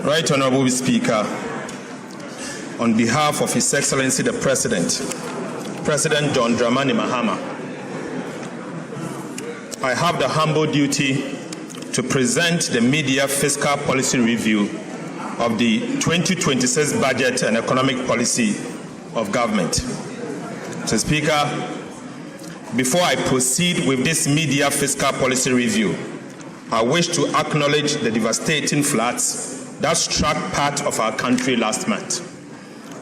Right Honorable Speaker, on behalf of His Excellency the President, President John Dramani Mahama, I have the humble duty to present the Media Fiscal Policy Review of the 2026 Budget and Economic Policy of Government. Mr. Speaker, before I proceed with this Media Fiscal Policy Review, I wish to acknowledge the devastating floods that struck part of our country last month.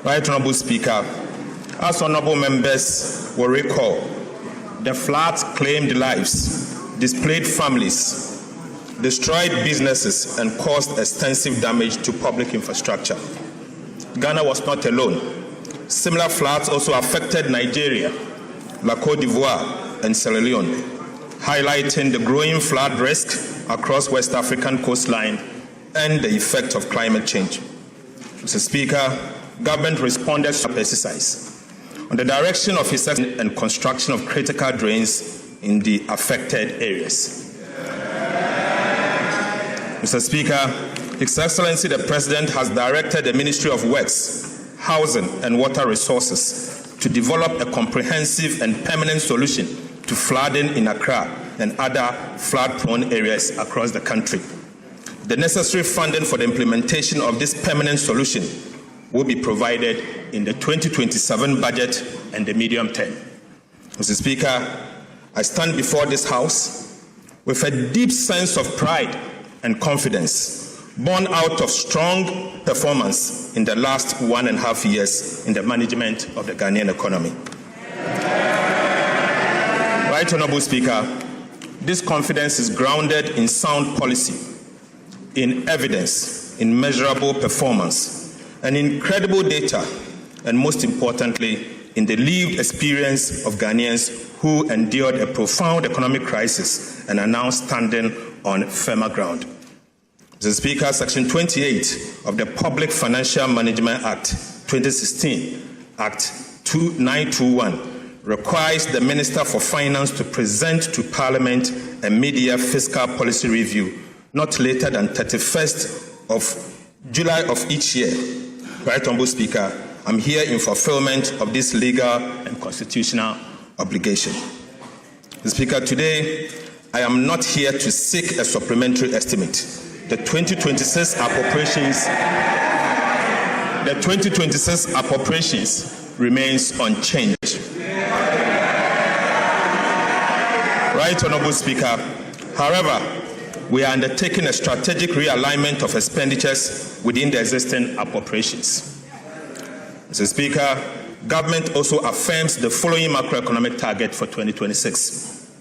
Right Honorable Speaker, as honorable members will recall, the floods claimed lives, displaced families, destroyed businesses, and caused extensive damage to public infrastructure. Ghana was not alone. Similar floods also affected Nigeria, La Côte d'Ivoire, and Sierra Leone, highlighting the growing flood risk across West African coastline and the effect of climate change. Mr. Speaker, government responded to the exercise on the direction of His Excellency and construction of critical drains in the affected areas. Mr. Speaker, His Excellency the President has directed the Ministry of Works, Housing and Water Resources to develop a comprehensive and permanent solution to flooding in Accra and other flood-prone areas across the country. The necessary funding for the implementation of this permanent solution will be provided in the 2027 budget and the medium term. Mr. Speaker, I stand before this House with a deep sense of pride and confidence, born out of strong performance in the last 1.5 years in the management of the Ghanaian economy. Right Honorable Speaker, this confidence is grounded in sound policy, in evidence, in measurable performance, and in credible data, and most importantly, in the lived experience of Ghanaians who endured a profound economic crisis and are now standing on firmer ground. Mr. Speaker, Section 28 of the Public Financial Management Act 2016, Act 921, requires the Minister for Finance to present to Parliament a media fiscal policy review not later than 31st of July of each year. Right Honorable Speaker, I'm here in fulfillment of this legal and constitutional obligation. Mr. Speaker, today I am not here to seek a supplementary estimate. The 2026 appropriations remains unchanged. Right Honorable Speaker, however, we are undertaking a strategic realignment of expenditures within the existing appropriations. Mr. Speaker, government also affirms the following macroeconomic target for 2026.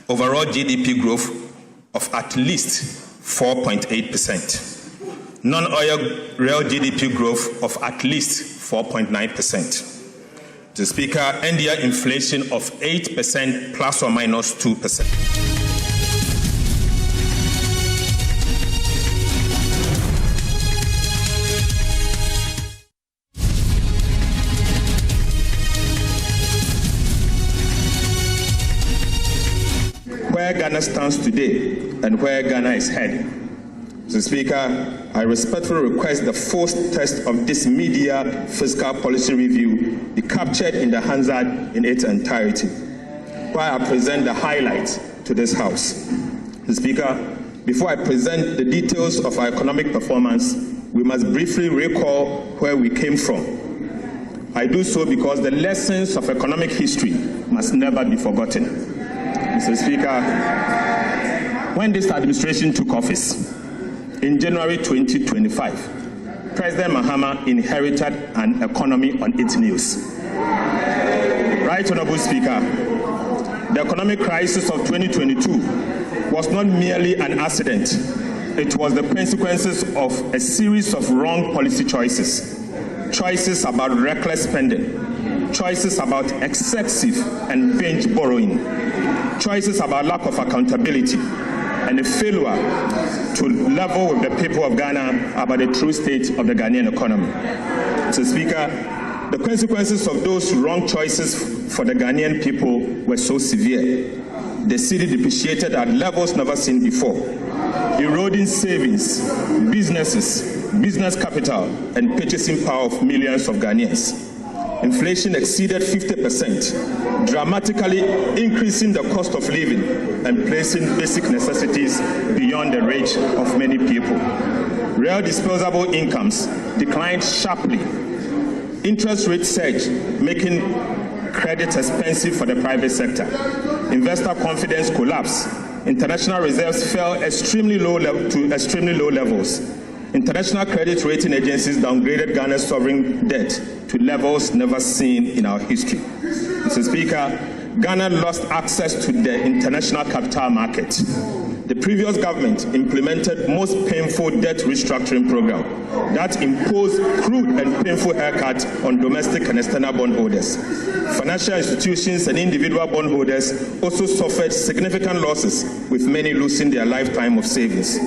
Overall GDP growth of at least 4.8%. Non-oil real GDP growth of at least 4.9%. Mr. Speaker, NDI inflation of 8% plus or minus 2%. Where Ghana stands today and where Ghana is heading. Mr. Speaker, I respectfully request the first text of this media fiscal policy review be captured in the Hansard in its entirety, while I present the highlights to this House. Mr. Speaker, before I present the details of our economic performance, we must briefly recall where we came from. I do so because the lessons of economic history must never be forgotten. Mr. Speaker, when this administration took office in January 2025, President Mahama inherited an economy on its knees. Right Honorable Speaker, the economic crisis of 2022 was not merely an accident. It was the consequences of a series of wrong policy choices. Choices about reckless spending, choices about excessive and binge borrowing, choices about lack of accountability, and a failure to level with the people of Ghana about the true state of the Ghanaian economy. Mr. Speaker, the consequences of those wrong choices for the Ghanaian people were so severe. The cedi depreciated at levels never seen before, eroding savings, businesses, business capital, and purchasing power of millions of Ghanaians. Inflation exceeded 50%, dramatically increasing the cost of living and placing basic necessities beyond the reach of many people. Real disposable incomes declined sharply. Interest rates surged, making credit expensive for the private sector. Investor confidence collapsed. International reserves fell to extremely low levels. International credit rating agencies downgraded Ghana's sovereign debt to levels never seen in our history. Mr. Speaker, Ghana lost access to the international capital market. The previous government implemented most painful debt restructuring program that imposed crude and painful haircuts on domestic and external bondholders. Financial institutions and individual bondholders also suffered significant losses, with many losing their lifetime of savings.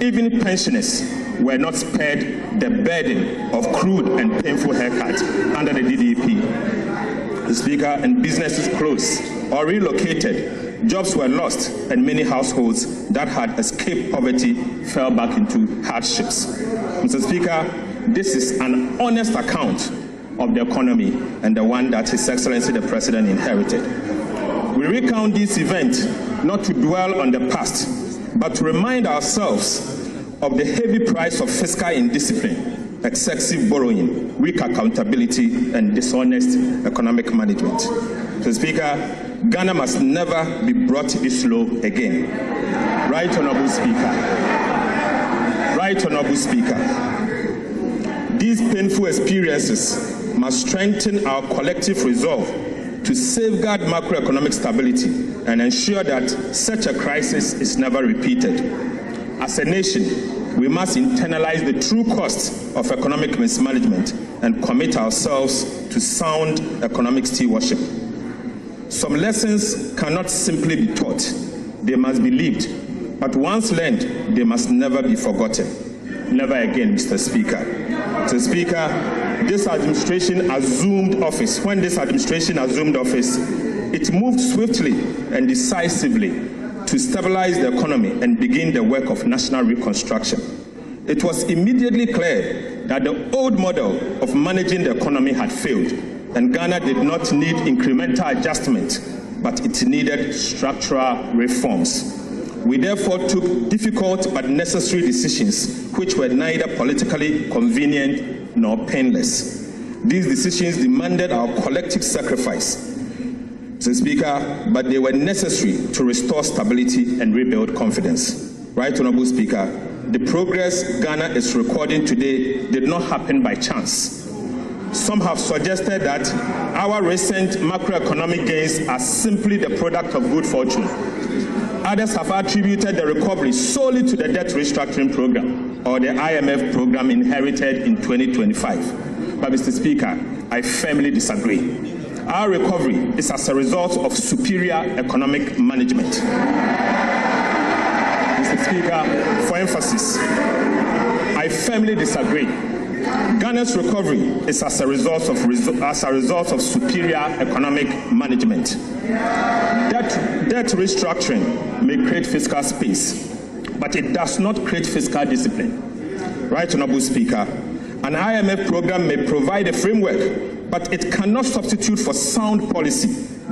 Even pensioners were not spared the burden of crude and painful haircuts under the DDP. The Speaker, and businesses closed or relocated. Jobs were lost, and many households that had escaped poverty fell back into hardships. Mr. Speaker, this is an honest account of the economy and the one that His Excellency the President inherited. We recount this event not to dwell on the past, but to remind ourselves of the heavy price of fiscal indiscipline, excessive borrowing, weak accountability, and dishonest economic management. Mr. Speaker, Ghana must never be brought this low again. Right Honourable Speaker. Right Honourable Speaker. These painful experiences must strengthen our collective resolve to safeguard macroeconomic stability and ensure that such a crisis is never repeated. As a nation, we must internalize the true costs of economic mismanagement and commit ourselves to sound economic stewardship. Some lessons cannot simply be taught, they must be lived. But once learned, they must never be forgotten. Never again, Mr. Speaker. Mr. Speaker, when this administration assumed office, it moved swiftly and decisively to stabilize the economy and begin the work of national reconstruction. It was immediately clear that the old model of managing the economy had failed, and Ghana did not need incremental adjustment, but it needed structural reforms. We therefore took difficult but necessary decisions which were neither politically convenient nor painless. These decisions demanded our collective sacrifice, Mr. Speaker, but they were necessary to restore stability and rebuild confidence. Right Honourable Speaker, the progress Ghana is recording today did not happen by chance. Some have suggested that our recent macroeconomic gains are simply the product of good fortune. Others have attributed the recovery solely to the debt restructuring program or the IMF program inherited in 2025. But Mr. Speaker, I firmly disagree. Our recovery is as a result of superior economic management. Mr. Speaker, for emphasis, I firmly disagree. Ghana's recovery is as a result of superior economic management. Debt restructuring may create fiscal space, but it does not create fiscal discipline. Right Honourable Speaker, an IMF program may provide a framework, but it cannot substitute for sound policy,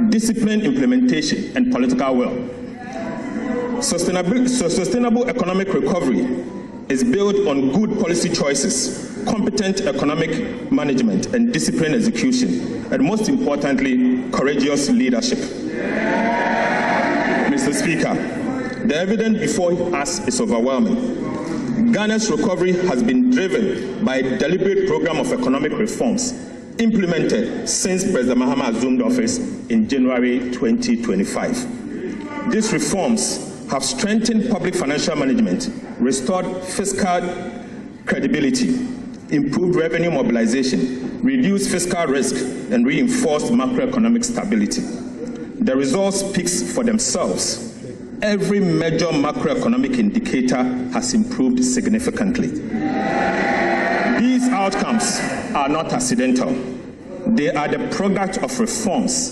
disciplined implementation, and political will. Sustainable economic recovery is built on good policy choices, competent economic management, and disciplined execution, and most importantly, courageous leadership. Mr. Speaker, the evidence before us is overwhelming. Ghana's recovery has been driven by a deliberate program of economic reforms implemented since President Mahama assumed office in January 2025. These reforms have strengthened public financial management, restored fiscal credibility, improved revenue mobilization, reduced fiscal risk, and reinforced macroeconomic stability. The results speak for themselves. every major macroeconomic indicator has improved significantly. These outcomes are not accidental. They are the product of reforms,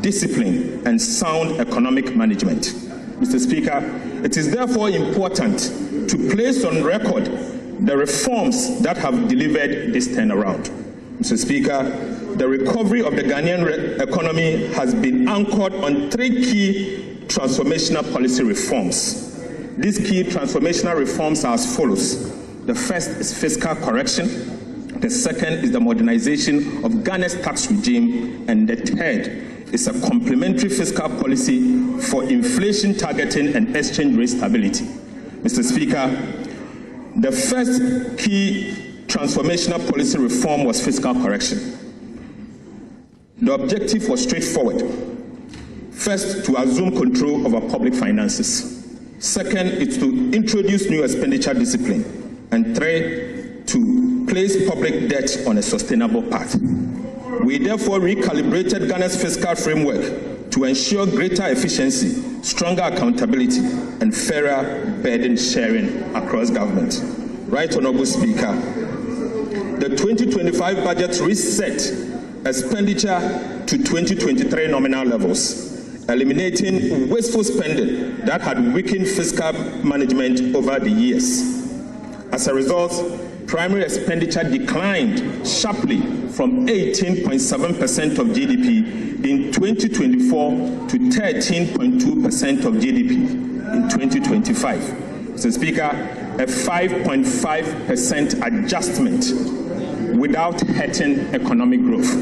discipline, and sound economic management. Mr. Speaker, it is therefore important to place on record the reforms that have delivered this turnaround. Mr. Speaker, the recovery of the Ghanaian economy has been anchored on three key transformational policy reforms. These key transformational reforms are as follows. The first is fiscal correction. The second is the modernization of Ghana's tax regime. And the third is a complementary fiscal policy for inflation targeting and exchange rate stability. Mr. Speaker, the first key transformational policy reform was fiscal correction. The objective was straightforward. First, to assume control over public finances. Second, is to introduce new expenditure discipline. And third, to place public debt on a sustainable path. We therefore recalibrated Ghana's fiscal framework to ensure greater efficiency, stronger accountability, and fairer burden sharing across government. Right Honourable Speaker, the 2025 budget reset expenditure to 2023 nominal levels, eliminating wasteful spending that had weakened fiscal management over the years. As a result, primary expenditure declined sharply from 18.7% of GDP in 2024 to 13.2% of GDP in 2025. Mr. Speaker, a 5.5% adjustment without hurting economic growth.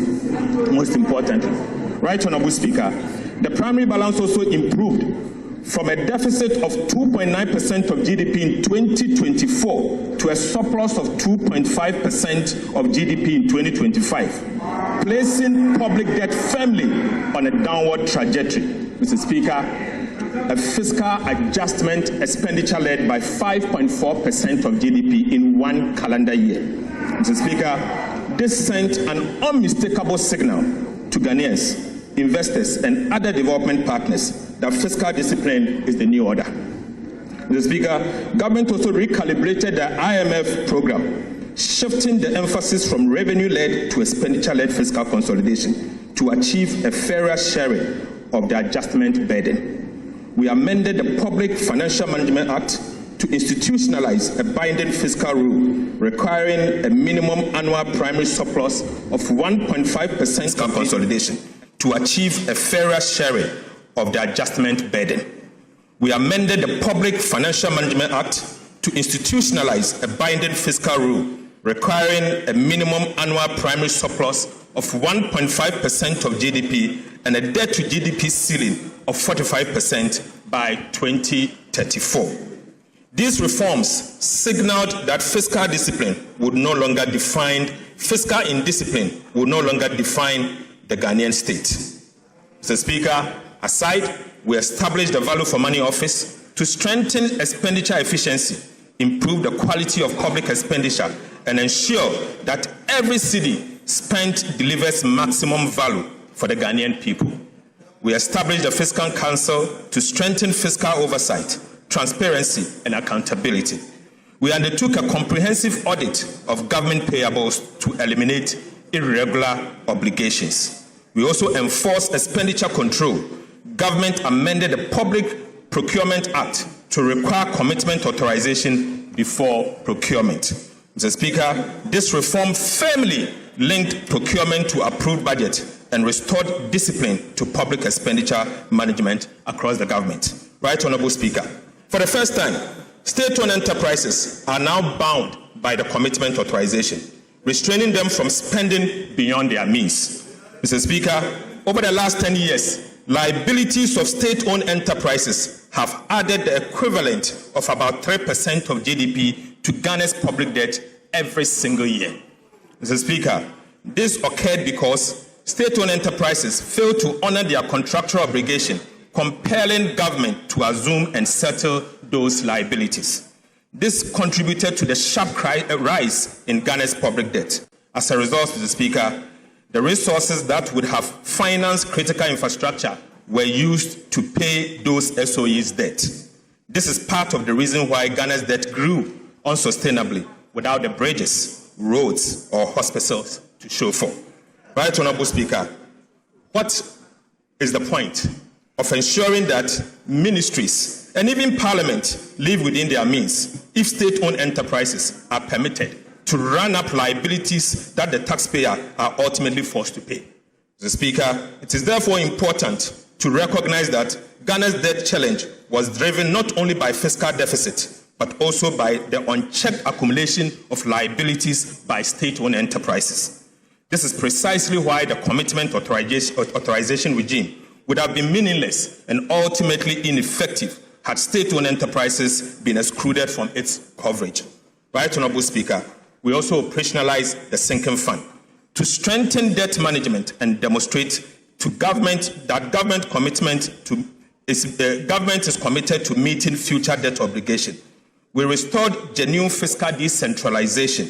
Most importantly, Right Honourable Speaker, the primary balance also improved from a deficit of 2.9% of GDP in 2024 to a surplus of 2.5% of GDP in 2025, placing public debt firmly on a downward trajectory. Mr. Speaker, a fiscal adjustment expenditure led by 5.4% of GDP in one calendar year. Mr. Speaker, this sent an unmistakable signal to Ghanaians, investors, and other development partners that fiscal discipline is the new order. Mr. Speaker, government also recalibrated the IMF program, shifting the emphasis from revenue-led to expenditure-led fiscal consolidation to achieve a fairer sharing of the adjustment burden. We amended the Public Financial Management Act to institutionalize a binding fiscal rule requiring a minimum annual primary surplus of 1.5% fiscal consolidation to achieve a fairer sharing of the adjustment burden. We amended the Public Financial Management Act to institutionalize a binding fiscal rule requiring a minimum annual primary surplus of 1.5% of GDP and a debt-to-GDP ceiling of 45% by 2034. These reforms signaled that fiscal discipline would no longer define, fiscal indiscipline would no longer define the Ghanaian state. Mr. Speaker, aside, we established the Value for Money Office to strengthen expenditure efficiency, improve the quality of public expenditure, and ensure that every cedi spent delivers maximum value for the Ghanaian people. We established the Fiscal Council to strengthen fiscal oversight, transparency, and accountability. We undertook a comprehensive audit of government payables to eliminate irregular obligations. We also enforced expenditure control. Government amended the Public Procurement Act to require commitment authorization before procurement. Mr. Speaker, this reform firmly linked procurement to approved budget and restored discipline to public expenditure management across the government. Right Honourable Speaker, for the first time, state-owned enterprises are now bound by the commitment authorization, restraining them from spending beyond their means. Mr. Speaker, over the last 10 years, liabilities of state-owned enterprises have added the equivalent of about 3% of GDP to Ghana's public debt every single year. Mr. Speaker, this occurred because state-owned enterprises failed to honor their contractual obligation, compelling government to assume and settle those liabilities. This contributed to the sharp rise in Ghana's public debt. As a result, Mr. Speaker, the resources that would have financed critical infrastructure were used to pay those SOEs' debt. This is part of the reason why Ghana's debt grew unsustainably without the bridges, roads, or hospitals to show for. Right, Honorable Speaker, what is the point of ensuring that ministries and even Parliament live within their means if state-owned enterprises are permitted to run up liabilities that the taxpayer are ultimately forced to pay? Mr. Speaker, it is therefore important to recognize that Ghana's debt challenge was driven not only by fiscal deficit, but also by the unchecked accumulation of liabilities by state-owned enterprises. This is precisely why the commitment authorization regime would have been meaningless and ultimately ineffective had state-owned enterprises been excluded from its coverage. Right, Honorable Speaker, we also operationalize the sinking fund to strengthen debt management and demonstrate to government that government is committed to meeting future debt obligation. We restored genuine fiscal decentralization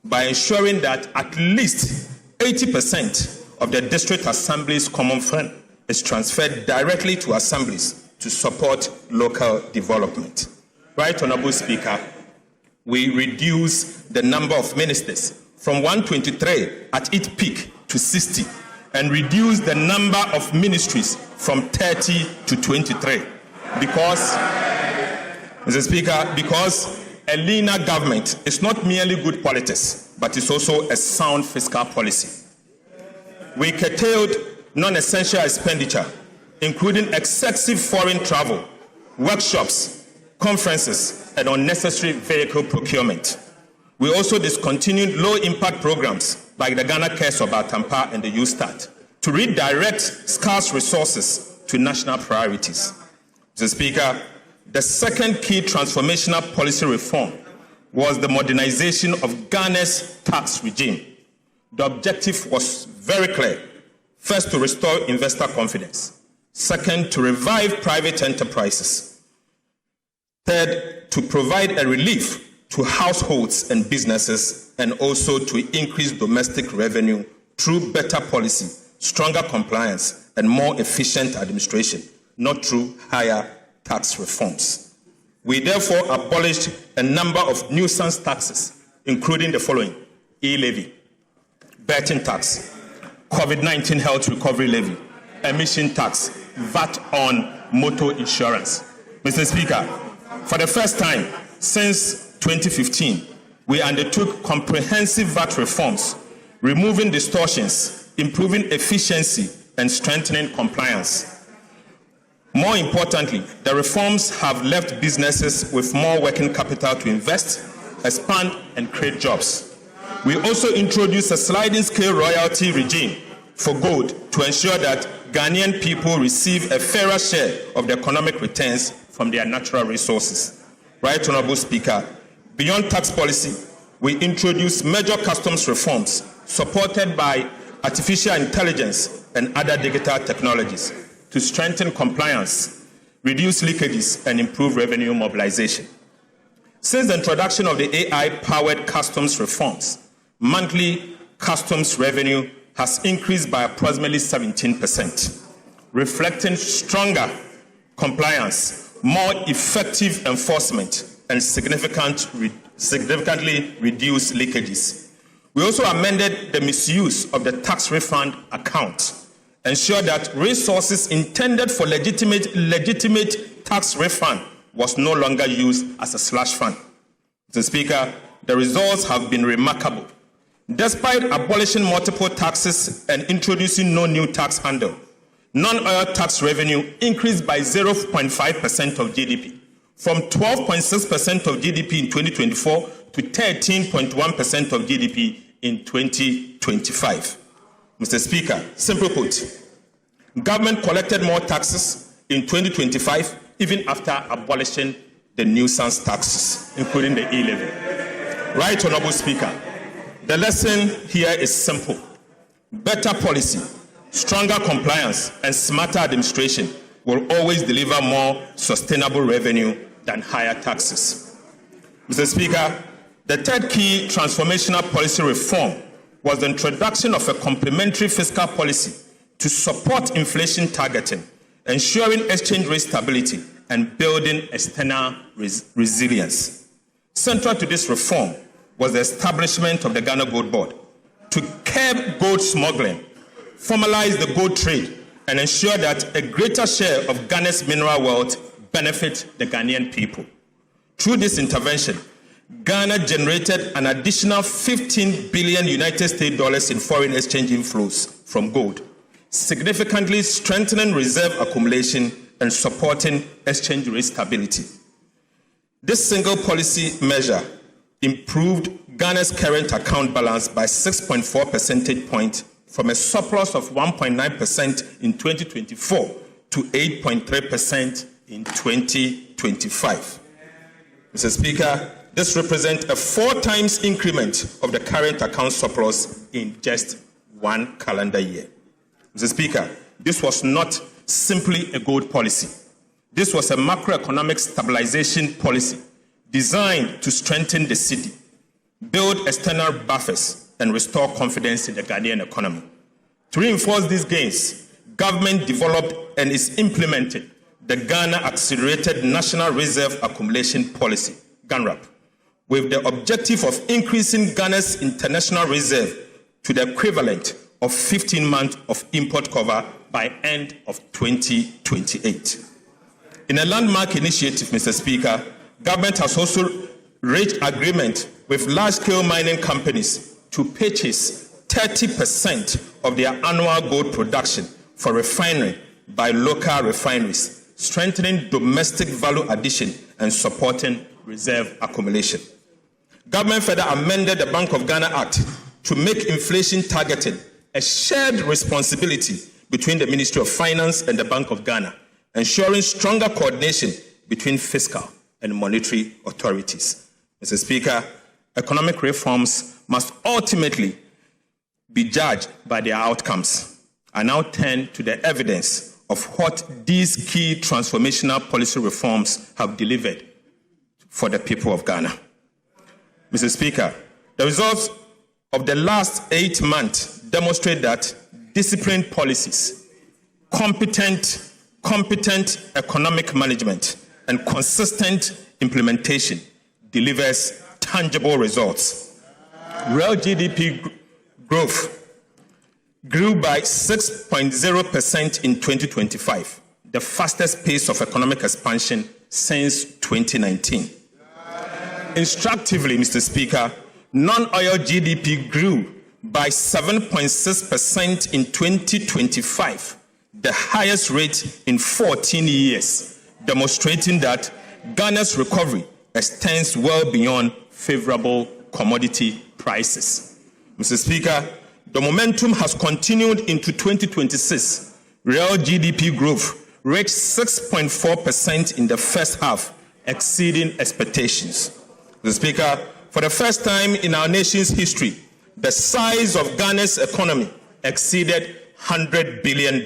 by ensuring that at least 80% of the district assembly's common fund is transferred directly to assemblies to support local development. Right, Honorable Speaker, we reduce the number of ministers from 123 at its peak to 60 and reduce the number of ministries from 30 to 23 because, Mr. Speaker, because a leaner government is not merely good politics, but it's also a sound fiscal policy. We curtailed non-essential expenditure, including excessive foreign travel, workshops, conferences, and unnecessary vehicle procurement. We also discontinued low-impact programs like the Ghana Cares of Atampa and the U-Start to redirect scarce resources to national priorities. Mr. Speaker, the second key transformational policy reform was the modernization of Ghana's tax regime. The objective was very clear. First, to restore investor confidence. Second, to revive private enterprises. Third, to provide a relief to households and businesses, and also to increase domestic revenue through better policy, stronger compliance, and more efficient administration, not through higher tax reforms. We therefore abolished a number of nuisance taxes, including the following: e-levy, betting tax, COVID-19 health recovery levy, emission tax, VAT on motor insurance. Mr. Speaker, for the first time since 2015, we undertook comprehensive VAT reforms, removing distortions, improving efficiency, and strengthening compliance. More importantly, the reforms have left businesses with more working capital to invest, expand, and create jobs. We also introduced a sliding scale royalty regime for gold to ensure that Ghanaian people receive a fairer share of the economic returns from their natural resources. Right, Honorable Speaker, beyond tax policy, we introduced major customs reforms supported by artificial intelligence and other digital technologies to strengthen compliance, reduce leakages, and improve revenue mobilization. Since the introduction of the AI-powered customs reforms, monthly customs revenue has increased by approximately 17%, reflecting stronger compliance, more effective enforcement, and significantly reduced leakages. We also amended the misuse of the tax refund account, ensure that resources intended for legitimate tax refund was no longer used as a slush fund. Mr. Speaker, the results have been remarkable. Despite abolishing multiple taxes and introducing no new tax handle, non-oil tax revenue increased by 0.5% of GDP, from 12.6% of GDP in 2024 to 13.1% of GDP in 2025. Mr. Speaker, simply put, government collected more taxes in 2025 even after abolishing the nuisance taxes, including the e-levy. Right, Honorable Speaker, the lesson here is simple. Better policy, stronger compliance, and smarter administration will always deliver more sustainable revenue than higher taxes. Mr. Speaker, the third key transformational policy reform was the introduction of a complementary fiscal policy to support inflation targeting ensuring exchange rate stability, and building external resilience. Central to this reform was the establishment of the Ghana Gold Board to curb gold smuggling, formalize the gold trade, and ensure that a greater share of Ghana's mineral wealth benefits the Ghanaian people. Through this intervention, Ghana generated an additional $15 billion United States dollars in foreign exchange inflows from gold, significantly strengthening reserve accumulation and supporting exchange rate stability. This single policy measure improved Ghana's current account balance by 6.4 percentage points from a surplus of 1.9% in 2024 to 8.3% in 2025. Mr. Speaker, this represents a 4 times increment of the current account surplus in just 1 calendar year. Mr. Speaker, this was not simply a gold policy. This was a macroeconomic stabilization policy designed to strengthen the city, build external buffers, and restore confidence in the Ghanaian economy. To reinforce these gains, government developed and is implementing the Ghana Accelerated National Reserve Accumulation Policy, GANRAP, with the objective of increasing Ghana's international reserve to the equivalent of 15 months of import cover by end of 2028. In a landmark initiative, Mr. Speaker, government has also reached agreement with large-scale mining companies to purchase 30% of their annual gold production for refinery by local refineries, strengthening domestic value addition and supporting reserve accumulation. Government further amended the Bank of Ghana Act to make inflation targeting a shared responsibility between the Ministry of Finance and the Bank of Ghana, ensuring stronger coordination between fiscal and monetary authorities. Mr. Speaker, economic reforms must ultimately be judged by their outcomes. I now turn to the evidence of what these key transformational policy reforms have delivered for the people of Ghana. Mr. Speaker, the results of the last 8 months demonstrate that disciplined policies, competent economic management, and consistent implementation delivers tangible results. Real GDP growth grew by 6.0% in 2025, the fastest pace of economic expansion since 2019. Instructively, Mr. Speaker, non-oil GDP grew by 7.6% in 2025, the highest rate in 14 years, demonstrating that Ghana's recovery extends well beyond favorable commodity prices. Mr. Speaker, the momentum has continued into 2026. Real GDP growth reached 6.4% in the first half, exceeding expectations. Mr. Speaker, for the first time in our nation's history, the size of Ghana's economy exceeded $100 billion,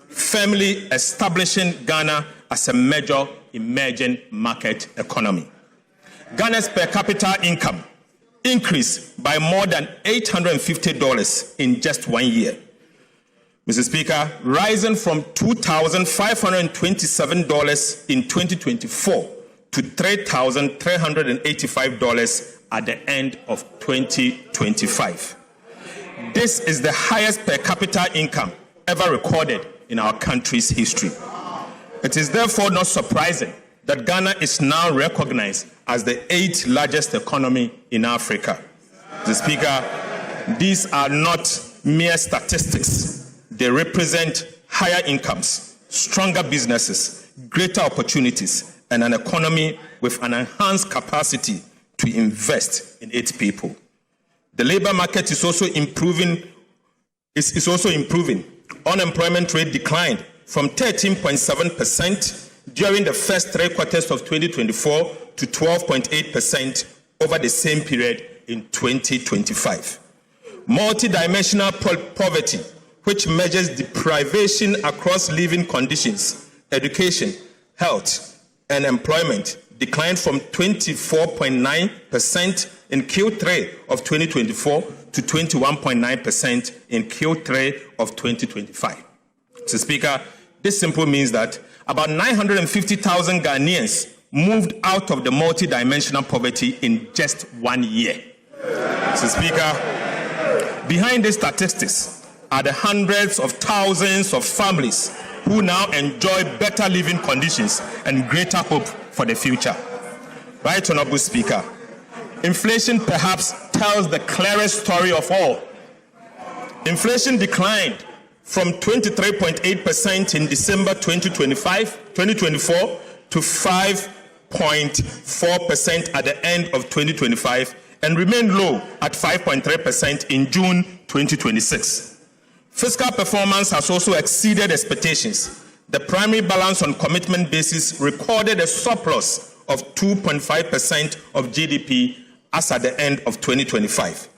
firmly establishing Ghana as a major emerging market economy. Ghana's per capita income increased by more than $850 in just 1 year. Mr. Speaker, rising from $2,527 in 2024 to $3,385 at the end of 2025. This is the highest per capita income ever recorded in our country's history. It is therefore not surprising that Ghana is now recognized as the 8th largest economy in Africa. Mr. Speaker, these are not mere statistics. They represent higher incomes, stronger businesses, greater opportunities, and an economy with an enhanced capacity to invest in its people. The labor market is also improving. Unemployment rate declined from 13.7% during the first 3 quarters of 2024 to 12.8% over the same period in 2025. Multidimensional poverty, which measures deprivation across living conditions, education, health, and employment, declined from 24.9% in Q3 of 2024 to 21.9% in Q3 of 2025. Mr. Speaker, This simply means that about 950,000 Ghanaians moved out of the multidimensional poverty in just 1 year. Mr. Speaker, behind these statistics are the hundreds of thousands of families who now enjoy better living conditions and greater hope for the future. Right, Honorable Speaker, inflation perhaps tells the clearest story of all. Inflation declined from 23.8% in December 2024 to 5.4% at the end of 2025 and remained low at 5.3% in June 2026. Fiscal performance has also exceeded expectations. The primary balance on commitment basis recorded a surplus of 2.5% of GDP as at the end of 2025.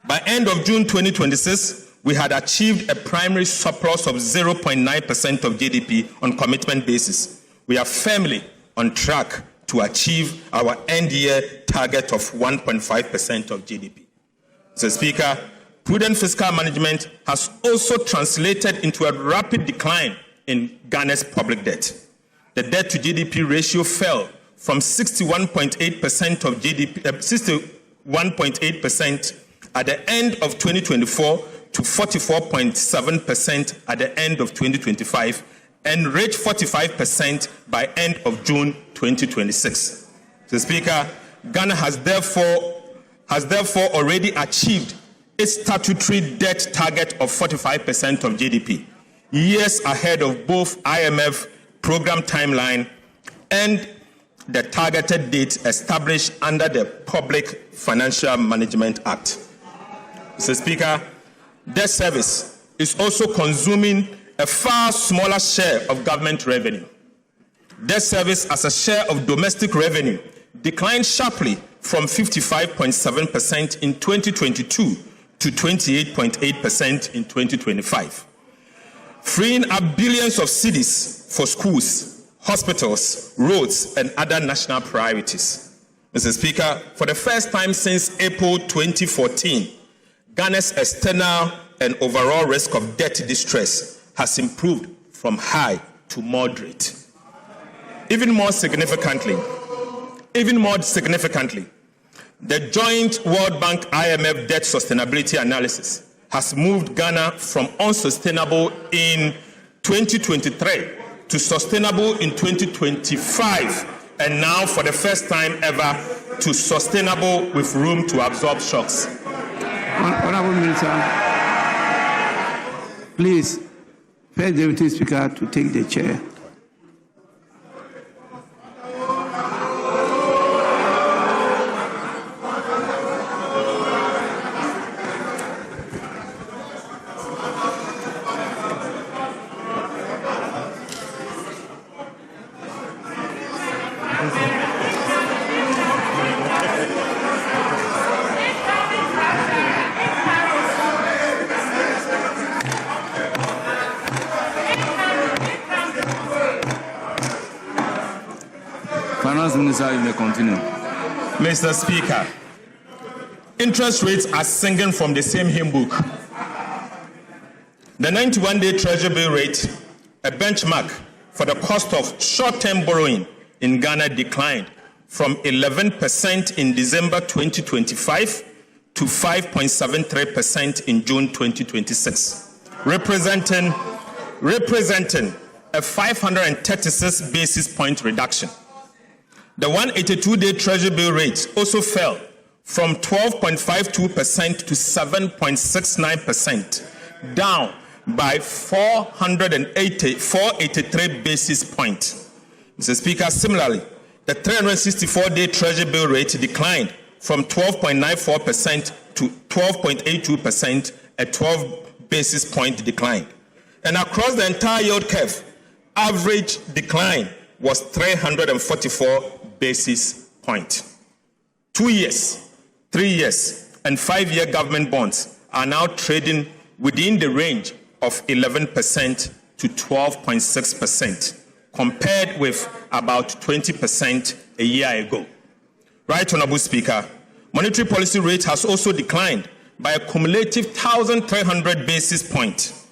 By end of June 2026, we had achieved a primary surplus of 0.9% of GDP on commitment basis. We are firmly on track to achieve our end-year target of 1.5% of GDP. Mr. Speaker, prudent fiscal management has also translated into a rapid decline in Ghana's public debt. The debt to GDP ratio fell from 61.8% of GDP, 61.8% at the end of 2024 to 44.7% at the end of 2025 and reached 45% by end of June 2026. Mr. Speaker, Ghana has therefore already achieved its statutory debt target of 45% of GDP, years ahead of both IMF program timeline and the targeted date established under the Public Financial Management Act. Mr. Speaker, debt service is also consuming a far smaller share of government revenue. Debt service as a share of domestic revenue declined sharply from 55.7% in 2022 to 28.8% in 2025, freeing up billions of cedis for schools, hospitals, roads, and other national priorities. Mr. Speaker, for the first time since April 2014, Ghana's external and overall risk of debt distress has improved from high to moderate. Even more significantly, the joint World Bank IMF debt sustainability analysis has moved Ghana from unsustainable in 2023 to sustainable in 2025, and now for the first time ever to sustainable with room to absorb shocks. Honorable Minister, please, First Deputy Speaker to take the chair. Finance Minister, you may continue. Mr. Speaker, interest rates are singing from the same hymn book. The 91-day Treasury bill rate, a benchmark for the cost of short-term borrowing in Ghana, declined from 11% in December 2025 to 5.73% in June 2026, representing a 536 basis point reduction. The 182-day Treasury bill rate also fell from 12.52% to 7.69%, down by 483 basis points. Mr. Speaker, similarly, the 364-day Treasury bill rate declined from 12.94% to 12.82%, a 12 basis point decline. And across the entire yield curve, average decline was 344 basis points. 2 years, 3 years, and 5-year government bonds are now trading within the range of 11% to 12.6%, compared with about 20% a year ago. Right, Honorable Speaker, monetary policy rate has also declined by a cumulative 1,300 basis points,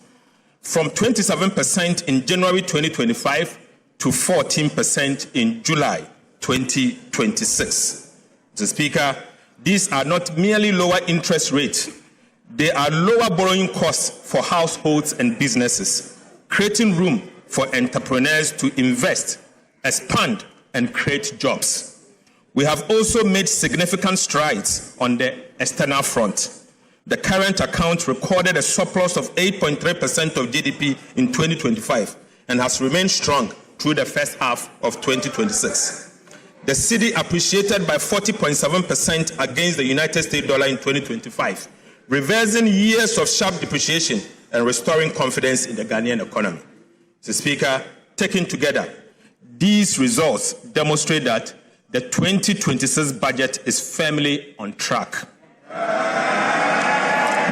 from 27% in January 2025 to 14% in July 2026. Mr. Speaker, these are not merely lower interest rates, they are lower borrowing costs for households and businesses, creating room for entrepreneurs to invest, expand, and create jobs. We have also made significant strides on the external front. The current account recorded a surplus of 8.3% of GDP in 2025 and has remained strong through the first half of 2026. The cedi appreciated by 40.7% against the United States dollar in 2025, reversing years of sharp depreciation and restoring confidence in the Ghanaian economy. Mr. Speaker, taken together, these results demonstrate that the 2026 budget is firmly on track.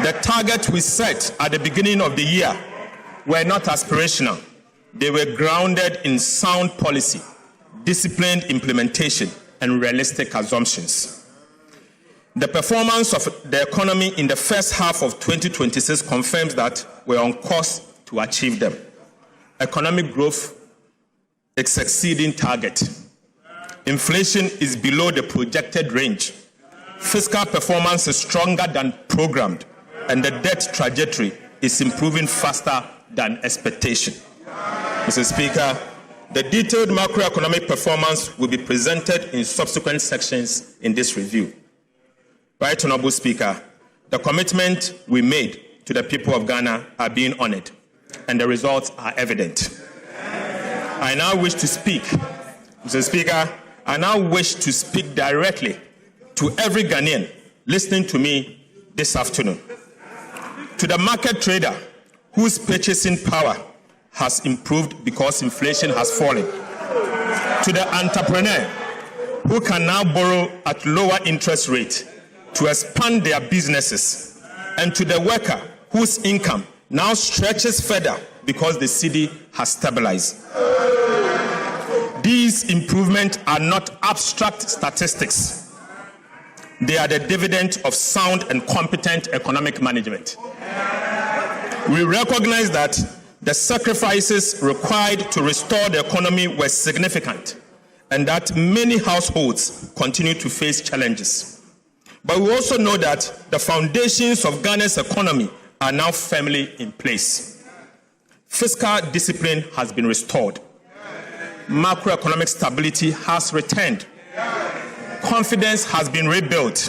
The targets we set at the beginning of the year were not aspirational. They were grounded in sound policy, disciplined implementation, and realistic assumptions. The performance of the economy in the first half of 2026 confirms that we're on course to achieve them. Economic growth is exceeding target. Inflation is below the projected range. Fiscal performance is stronger than programmed, and the debt trajectory is improving faster than expectation. Mr. Speaker, the detailed macroeconomic performance will be presented in subsequent sections in this review. Right Honorable Speaker, the commitment we made to the people of Ghana are being honored, and the results are evident. I now wish to speak, Mr. Speaker, I now wish to speak directly to every Ghanaian listening to me this afternoon. To the market trader whose purchasing power has improved because inflation has fallen. To the entrepreneur who can now borrow at lower interest rate to expand their businesses. And to the worker whose income now stretches further because the cedi has stabilized. These improvements are not abstract statistics. They are the dividend of sound and competent economic management. We recognize that the sacrifices required to restore the economy were significant and that many households continue to face challenges. But we also know that the foundations of Ghana's economy are now firmly in place. Fiscal discipline has been restored. Macroeconomic stability has returned. Confidence has been rebuilt.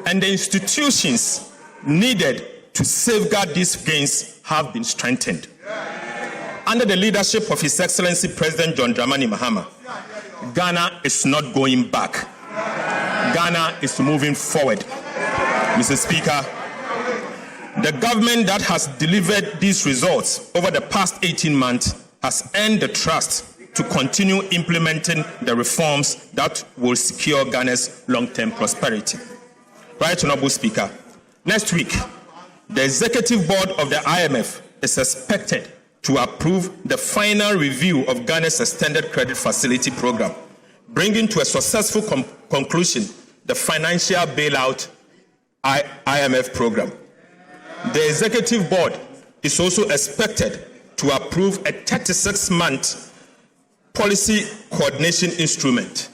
And the institutions needed to safeguard these gains have been strengthened. Under the leadership of His Excellency President John Dramani Mahama, Ghana is not going back. Ghana is moving forward. Mr. Speaker, the government that has delivered these results over the past 18 months has earned the trust to continue implementing the reforms that will secure Ghana's long-term prosperity. Right Honorable Speaker, next week, the Executive Board of the IMF is expected to approve the final review of Ghana's Extended Credit Facility Program, bringing to a successful conclusion the financial bailout IMF program. The Executive Board is also expected to approve a 36-month policy coordination instrument,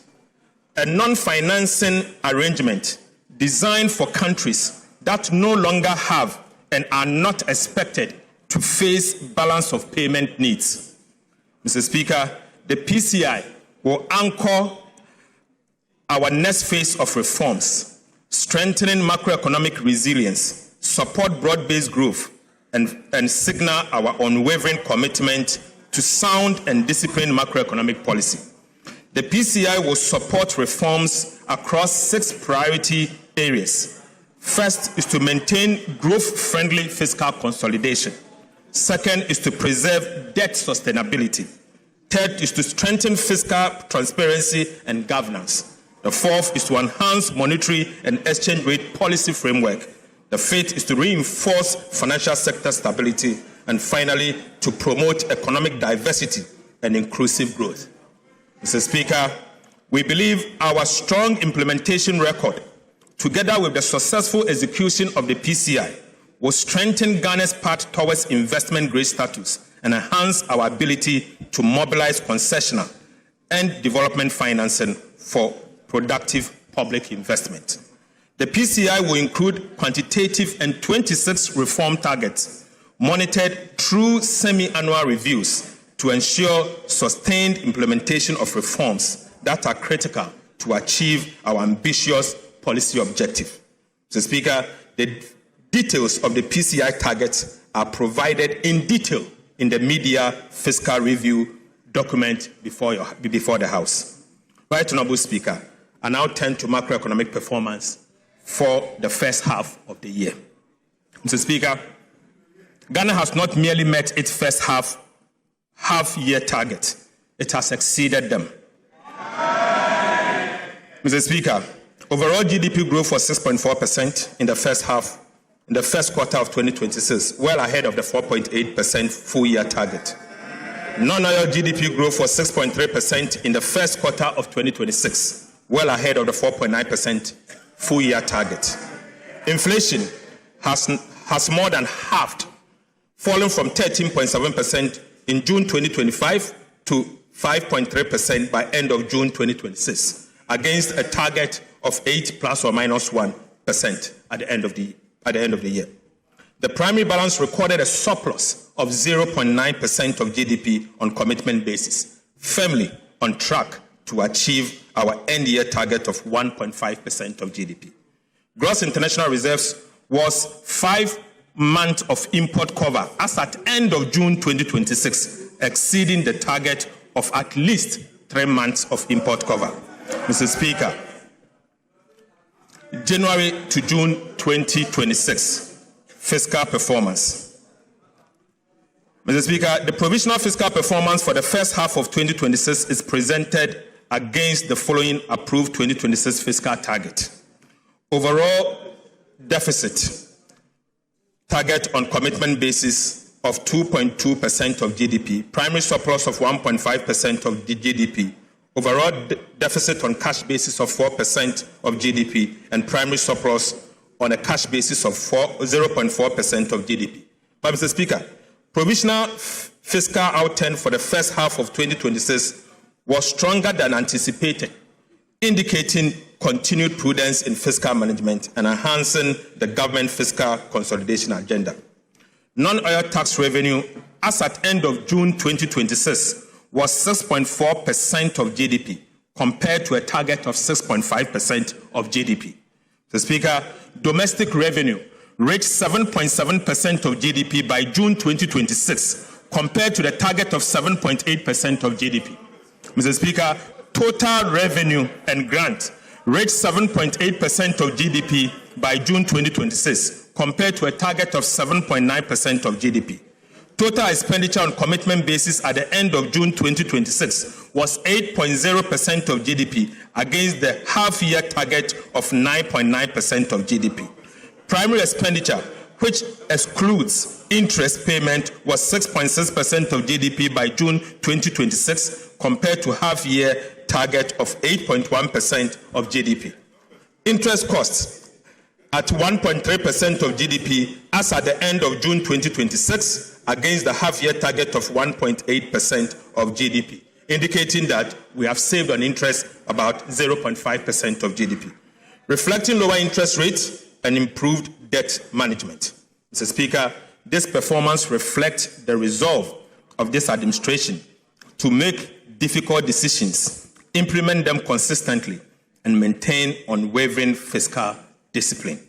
a non-financing arrangement designed for countries that no longer have and are not expected to face balance of payment needs. Mr. Speaker, the PCI will anchor our next phase of reforms, strengthening macroeconomic resilience, support broad-based growth, and signal our unwavering commitment to sound and disciplined macroeconomic policy. The PCI will support reforms across 6 priority areas. First is to maintain growth-friendly fiscal consolidation. Second is to preserve debt sustainability. Third is to strengthen fiscal transparency and governance. The fourth is to enhance monetary and exchange rate policy framework. The fifth is to reinforce financial sector stability. And finally, to promote economic diversity and inclusive growth. Mr. Speaker, we believe our strong implementation record, together with the successful execution of the PCI, will strengthen Ghana's path towards investment-grade status and enhance our ability to mobilize concessional and development financing for productive public investment. The PCI will include quantitative and 26 reform targets monitored through semi-annual reviews to ensure sustained implementation of reforms that are critical to achieve our ambitious policy objective. Mr. Speaker, the details of the PCI targets are provided in detail in the media fiscal review document before the House. Right Honourable Speaker, I now turn to macroeconomic performance for the first half of the year. Mr. Speaker, Ghana has not merely met its first half-year target, it has exceeded them. Mr. Speaker, overall GDP growth was 6.4% in the first quarter of 2026, well ahead of the 4.8% full-year target. Non-oil GDP growth was 6.3% in the first quarter of 2026, well ahead of the 4.9% full-year target. Inflation has more than halved, falling from 13.7% in June 2025 to 5.3% by end of June 2026, against a target of 8 plus or minus 1% at the end of the year. The primary balance recorded a surplus of 0.9% of GDP on commitment basis, firmly on track to achieve our end-year target of 1.5% of GDP. Gross international reserves was 5 months of import cover as at end of June 2026, exceeding the target of at least 3 months of import cover. Mr. Speaker, January to June 2026, fiscal performance. Mr. Speaker, the provisional fiscal performance for the first half of 2026 is presented against the following approved 2026 fiscal target. Overall deficit target on commitment basis of 2.2% of GDP, primary surplus of 1.5% of the GDP, overall deficit on cash basis of 4% of GDP, and primary surplus on a cash basis of 0.4% of GDP. But Mr. Speaker, provisional fiscal outturn for the first half of 2026 was stronger than anticipated, indicating continued prudence in fiscal management and enhancing the government fiscal consolidation agenda. Non-oil tax revenue as at end of June 2026 was 6.4% of GDP, compared to a target of 6.5% of GDP. Mr. Speaker, domestic revenue reached 7.7% of GDP by June 2026, compared to the target of 7.8% of GDP. Mr. Speaker, total revenue and grant reached 7.8% of GDP by June 2026, compared to a target of 7.9% of GDP. Total expenditure on commitment basis at the end of June 2026 was 8.0% of GDP against the half-year target of 9.9% of GDP. Primary expenditure, which excludes interest payment, was 6.6% of GDP by June 2026 compared to half-year target of 8.1% of GDP. Interest costs at 1.3% of GDP as at the end of June 2026 against the half-year target of 1.8% of GDP, indicating that we have saved on interest about 0.5% of GDP, reflecting lower interest rates and improved debt management. Mr. Speaker, this performance reflects the resolve of this administration to make difficult decisions, implement them consistently, and maintain unwavering fiscal discipline.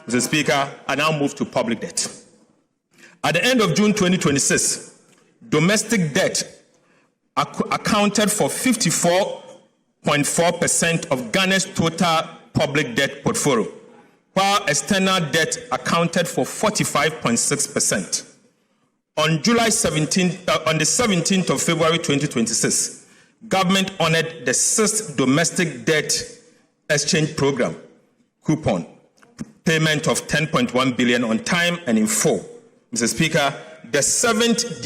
Mr. Speaker, I now move to public debt. At the end of June 2026, domestic debt accounted for 54.4% of Ghana's total public debt portfolio, while external debt accounted for 45.6%. On the 17th of February 2026, government honored the 6th domestic debt exchange program coupon payment of 10.1 billion on time and in full. Mr. Speaker, the 7th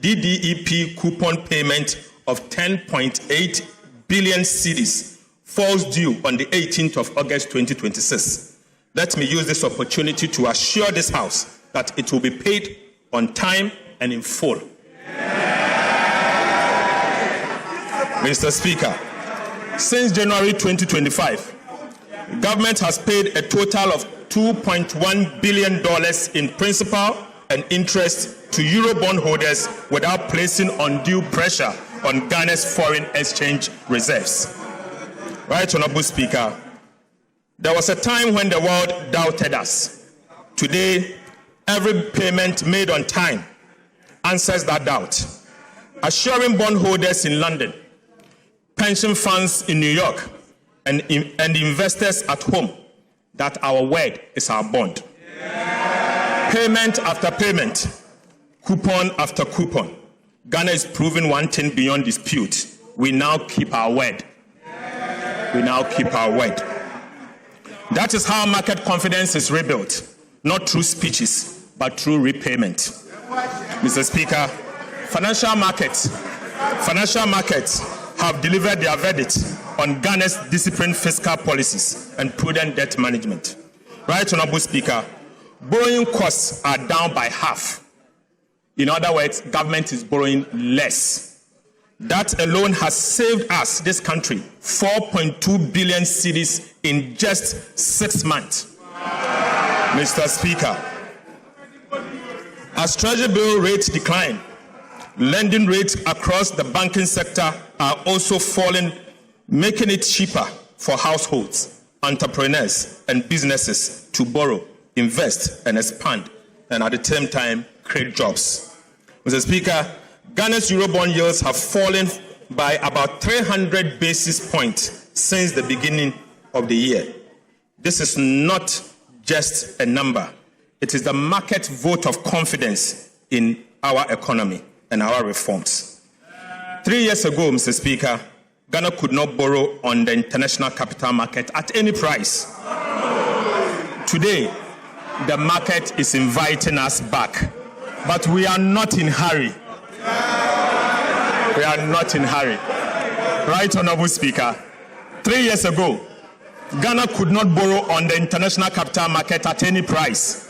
DDEP coupon payment of 10.8 billion cedis falls due on the 18th of August 2026. let me use this opportunity to assure this House that it will be paid on time and in full. Mr. Speaker, since January 2025, government has paid a total of $2.1 billion in principal and interest to Eurobond holders without placing undue pressure on Ghana's foreign exchange reserves. Right, Honorable Speaker, there was a time when the world doubted us. Today, every payment made on time answers that doubt, assuring bondholders in London, pension funds in New York, and investors at home that our word is our bond. Payment after payment, coupon after coupon, Ghana is proving one thing beyond dispute. We now keep our word. We now keep our word. That is how market confidence is rebuilt, not through speeches, but through repayment. Mr. Speaker, financial markets have delivered their verdict on Ghana's disciplined fiscal policies and prudent debt management. Right, Honorable Speaker, borrowing costs are down by half. In other words, government is borrowing less. That alone has saved us, this country, 4.2 billion cedis in just 6 months. Mr. Speaker, as Treasury bill rates decline, lending rates across the banking sector are also falling, making it cheaper for households, entrepreneurs, and businesses to borrow, invest, and expand, and at the same time, create jobs. Mr. Speaker, Ghana's Eurobond yields have fallen by about 300 basis points since the beginning of the year. This is not just a number. It is the market vote of confidence in our economy and our reforms. 3 years ago, Mr. Speaker, Ghana could not borrow on the international capital market at any price. Today, the market is inviting us back, but we are not in hurry. We are not in hurry. Right, Honorable Speaker, 3 years ago, Ghana could not borrow on the international capital market at any price.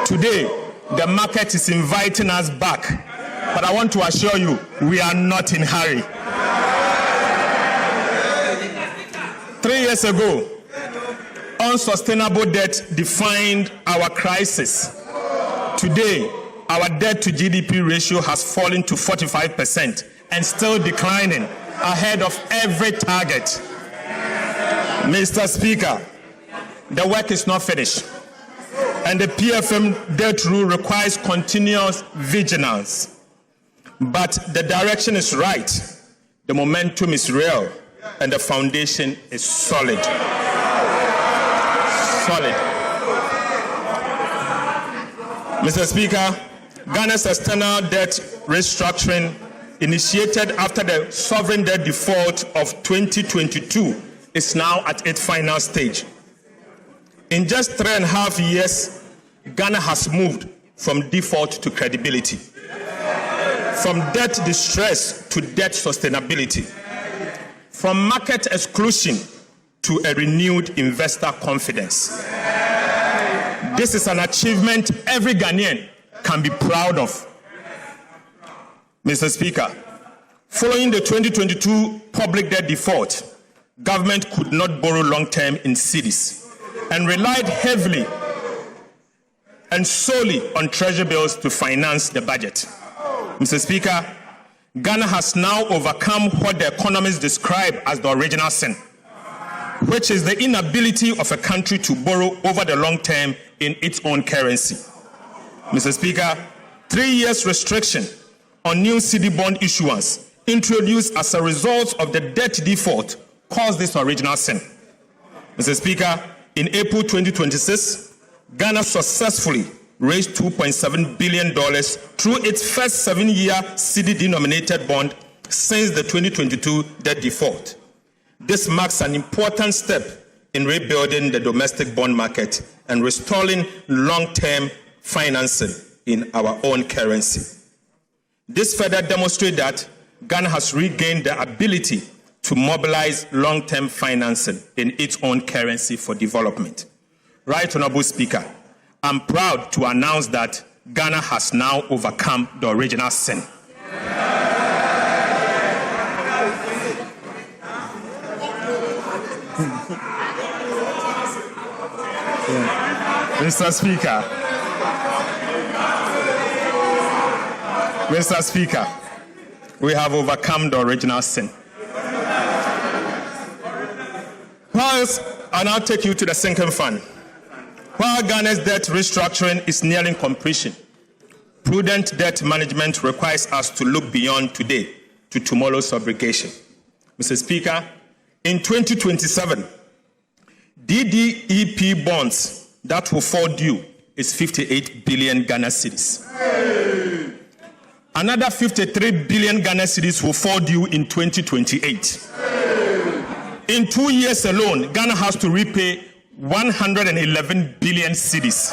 Today, the market is inviting us back, but I want to assure you, we are not in hurry. 3 years ago, unsustainable debt defined our crisis. Today, our debt to GDP ratio has fallen to 45% and still declining, ahead of every target. Mr. Speaker, the work is not finished, and the PFM debt rule requires continuous vigilance. But the direction is right, the momentum is real, and the foundation is solid. Solid. Mr. Speaker, Ghana's external debt restructuring, initiated after the sovereign debt default of 2022, is now at its final stage. In just 3.5 years, Ghana has moved from default to credibility, from debt distress to debt sustainability, from market exclusion to a renewed investor confidence. This is an achievement every Ghanaian can be proud of. Mr. Speaker, following the 2022 public debt default, government could not borrow long-term in cedis and relied heavily and solely on treasury bills to finance the budget. Mr. Speaker, Ghana has now overcome what the economists describe as the original sin, which is the inability of a country to borrow over the long term in its own currency. Mr. Speaker, 3 years restriction on new cedi bond issuance introduced as a result of the debt default caused this original sin. Mr. Speaker, in April 2026, Ghana successfully raised $2.7 billion through its first 7-year cedi-denominated bond since the 2022 debt default. This marks an important step in rebuilding the domestic bond market and restoring long-term financing in our own currency. This further demonstrates that Ghana has regained the ability to mobilize long-term financing in its own currency for development. Right Honorable Speaker, I'm proud to announce that Ghana has now overcome the original sin. Mr. Speaker, we have overcome the original sin. Whilst I now take you to the sinking fund. While Ghana's debt restructuring is nearing completion, prudent debt management requires us to look beyond today to tomorrow's obligation. Mr. Speaker, in 2027, DDEP bonds that will fall due is 58 billion Ghana cedis. Another 53 billion Ghana cedis will fall due in 2028. In 2 years alone, Ghana has to repay 111 billion cedis.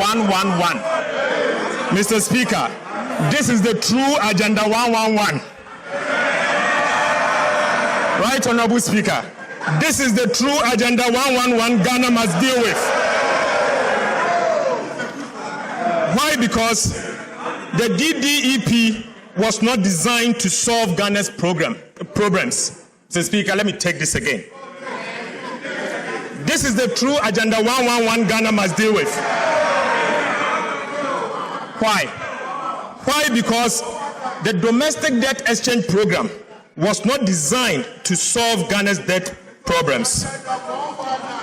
111. Mr. Speaker, this is the true Agenda 111. Right, Honorable Speaker? This is the true Agenda 111 Ghana must deal with. Why? Because the DDEP was not designed to solve Ghana's problems. Mr. Speaker, let me take this again. This is the true Agenda 111 Ghana must deal with. Why? Why? Because the domestic debt exchange program was not designed to solve Ghana's debt problems.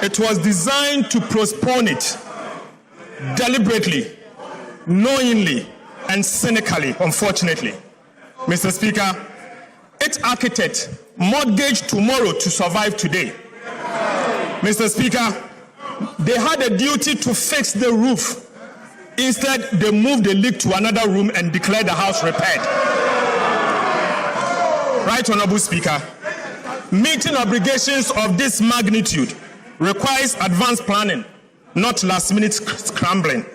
It was designed to postpone it deliberately, knowingly, and cynically, unfortunately. Mr. Speaker, its architect mortgaged tomorrow to survive today. Mr. Speaker, they had a duty to fix the roof. Instead, they moved the leak to another room and declared the house repaired. Right, Honorable Speaker? Meeting obligations of this magnitude requires advanced planning, not last-minute scrambling.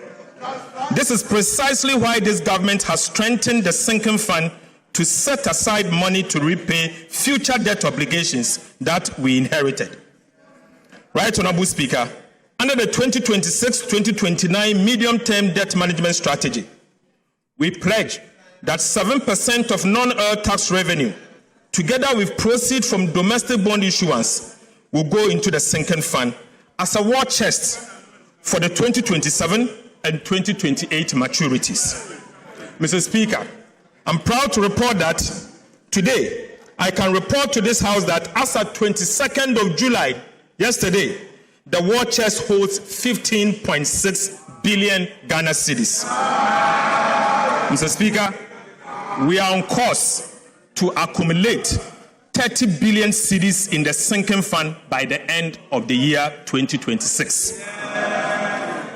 This is precisely why this government has strengthened the sinking fund to set aside money to repay future debt obligations that we inherited. Right, Honorable Speaker, under the 2026-2029 medium-term debt management strategy, we pledge that 7% of non-oil tax revenue, together with proceeds from domestic bond issuance, will go into the sinking fund as a war chest for the 2027 and 2028 maturities. Mr. Speaker, I'm proud to report that today I can report to this House that as at 22nd of July, yesterday, the war chest holds 15.6 billion Ghana cedis. Mr. Speaker, we are on course to accumulate 30 billion cedis in the sinking fund by the end of the year 2026.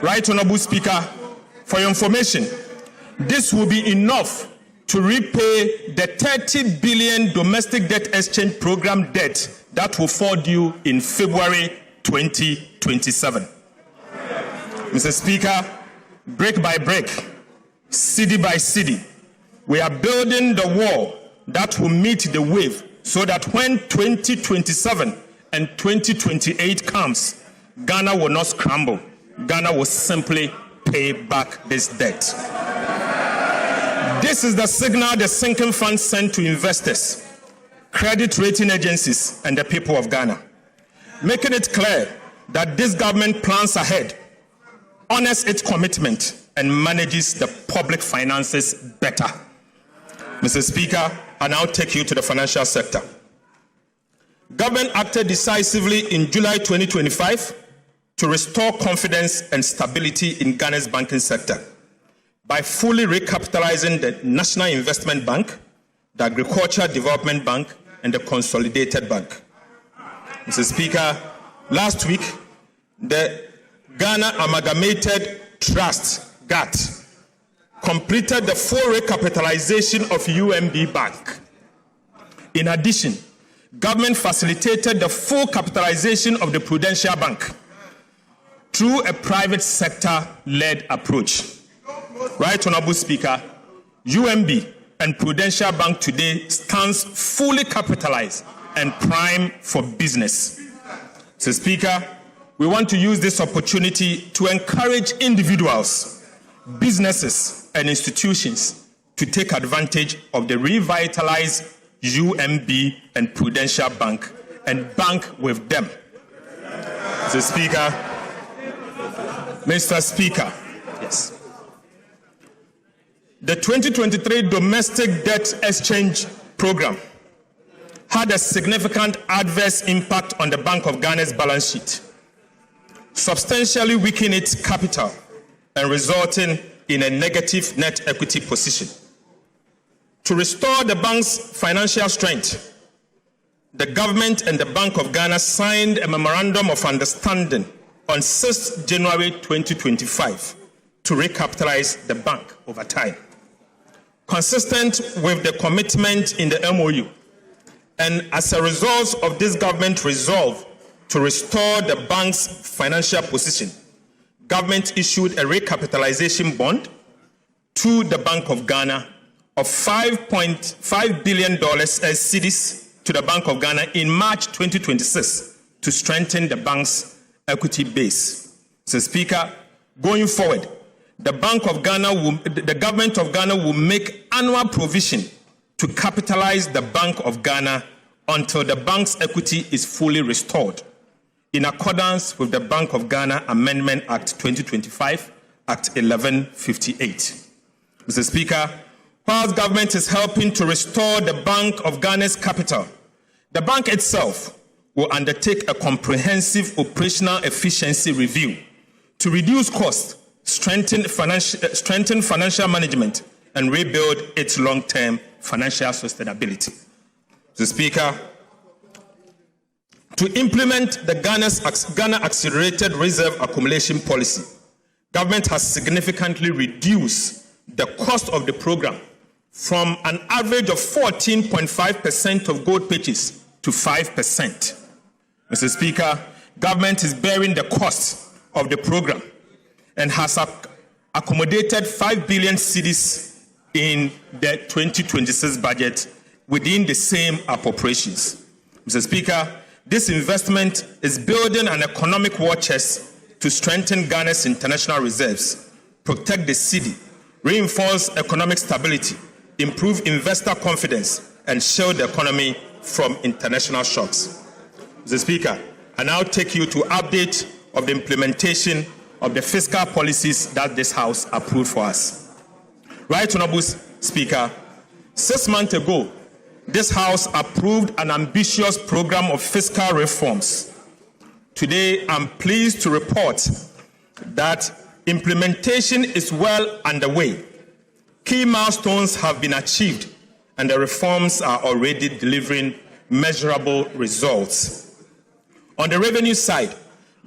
Right, Honorable Speaker, for your information, this will be enough to repay the 30 billion domestic debt exchange program debt that will fall due in February 2027. Mr. Speaker, brick by brick, city by city, we are building the wall that will meet the wave so that when 2027 and 2028 comes, Ghana will not scramble. Ghana will simply pay back this debt. This is the signal the sinking fund sent to investors, credit rating agencies, and the people of Ghana, making it clear that this government plans ahead, honors its commitment, and manages the public finances better. Mr. Speaker, I now take you to the financial sector. Government acted decisively in July 2025 to restore confidence and stability in Ghana's banking sector by fully recapitalizing the National Investment Bank, the Agricultural Development Bank, and the Consolidated Bank. Mr. Speaker, last week, the Ghana Amalgamated Trust, GATT, completed the full recapitalization of UMB Bank. In addition, government facilitated the full capitalization of the Prudential Bank through a private sector-led approach. Right, Honorable Speaker, UMB and Prudential Bank today stands fully capitalized and prime for business. Mr. Speaker, we want to use this opportunity to encourage individuals, businesses, and institutions to take advantage of the revitalized UMB and Prudential Bank and bank with them. Mr. Speaker, yes. The 2023 Domestic Debt Exchange Program had a significant adverse impact on the Bank of Ghana's balance sheet, substantially weakening its capital and resulting in a negative net equity position. To restore the bank's financial strength, the government and the Bank of Ghana signed a memorandum of understanding on 6 January 2025 to recapitalize the bank over time. Consistent with the commitment in the MOU, and as a result of this government resolve to restore the bank's financial position, government issued a recapitalization bond to the Bank of Ghana of $5.5 billion as cedis to the Bank of Ghana in March 2026 to strengthen the bank's equity base. Mr. Speaker, going forward, the government of Ghana will make annual provision to capitalize the Bank of Ghana until the bank's equity is fully restored, in accordance with the Bank of Ghana Amendment Act 2025, Act 1158. Mr. Speaker, whilst government is helping to restore the Bank of Ghana's capital, the bank itself will undertake a comprehensive operational efficiency review to reduce costs, strengthen financial management, and rebuild its long-term financial sustainability. Mr. Speaker, to implement the Ghana Accelerated Reserve Accumulation Policy, government has significantly reduced the cost of the program from an average of 14.5% of gold purchase to 5%. Mr. Speaker, government is bearing the cost of the program and has accommodated 5 billion cedis in the 2026 budget within the same appropriations. Mr. Speaker, this investment is building an economic war chest to strengthen Ghana's international reserves, protect the cedi, reinforce economic stability, improve investor confidence, and shield the economy from international shocks. Mr. Speaker, I now take you to update of the implementation of the fiscal policies that this House approved for us. Right, Honorable Speaker, 6 months ago, this House approved an ambitious program of fiscal reforms. Today, I'm pleased to report that implementation is well underway. Key milestones have been achieved, and the reforms are already delivering measurable results. On the revenue side,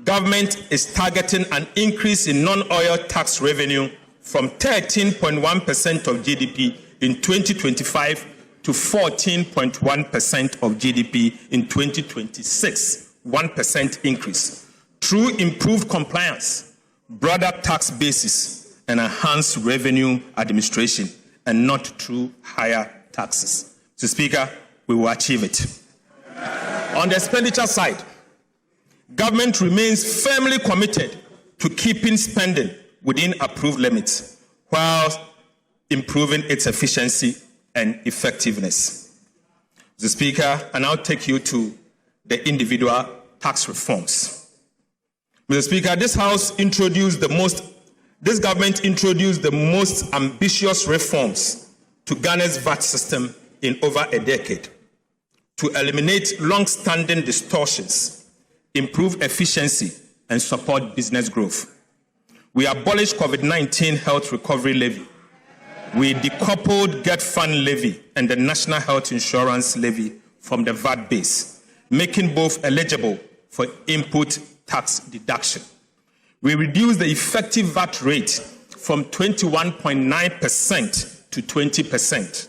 government is targeting an increase in non-oil tax revenue from 13.1% of GDP in 2025 to 14.1% of GDP in 2026, 1% increase, through improved compliance, broader tax basis, and enhanced revenue administration, and not through higher taxes. Mr. Speaker, we will achieve it. On the expenditure side, government remains firmly committed to keeping spending within approved limits while improving its efficiency and effectiveness. Mr. Speaker, I now take you to the individual tax reforms. Mr. Speaker, this government introduced the most ambitious reforms to Ghana's VAT system in over a decade to eliminate long-standing distortions, improve efficiency, and support business growth. We abolished COVID-19 health recovery levy. We decoupled Get Fund levy and the National Health Insurance levy from the VAT base, making both eligible for input tax deduction. We reduced the effective VAT rate from 21.9% to 20%.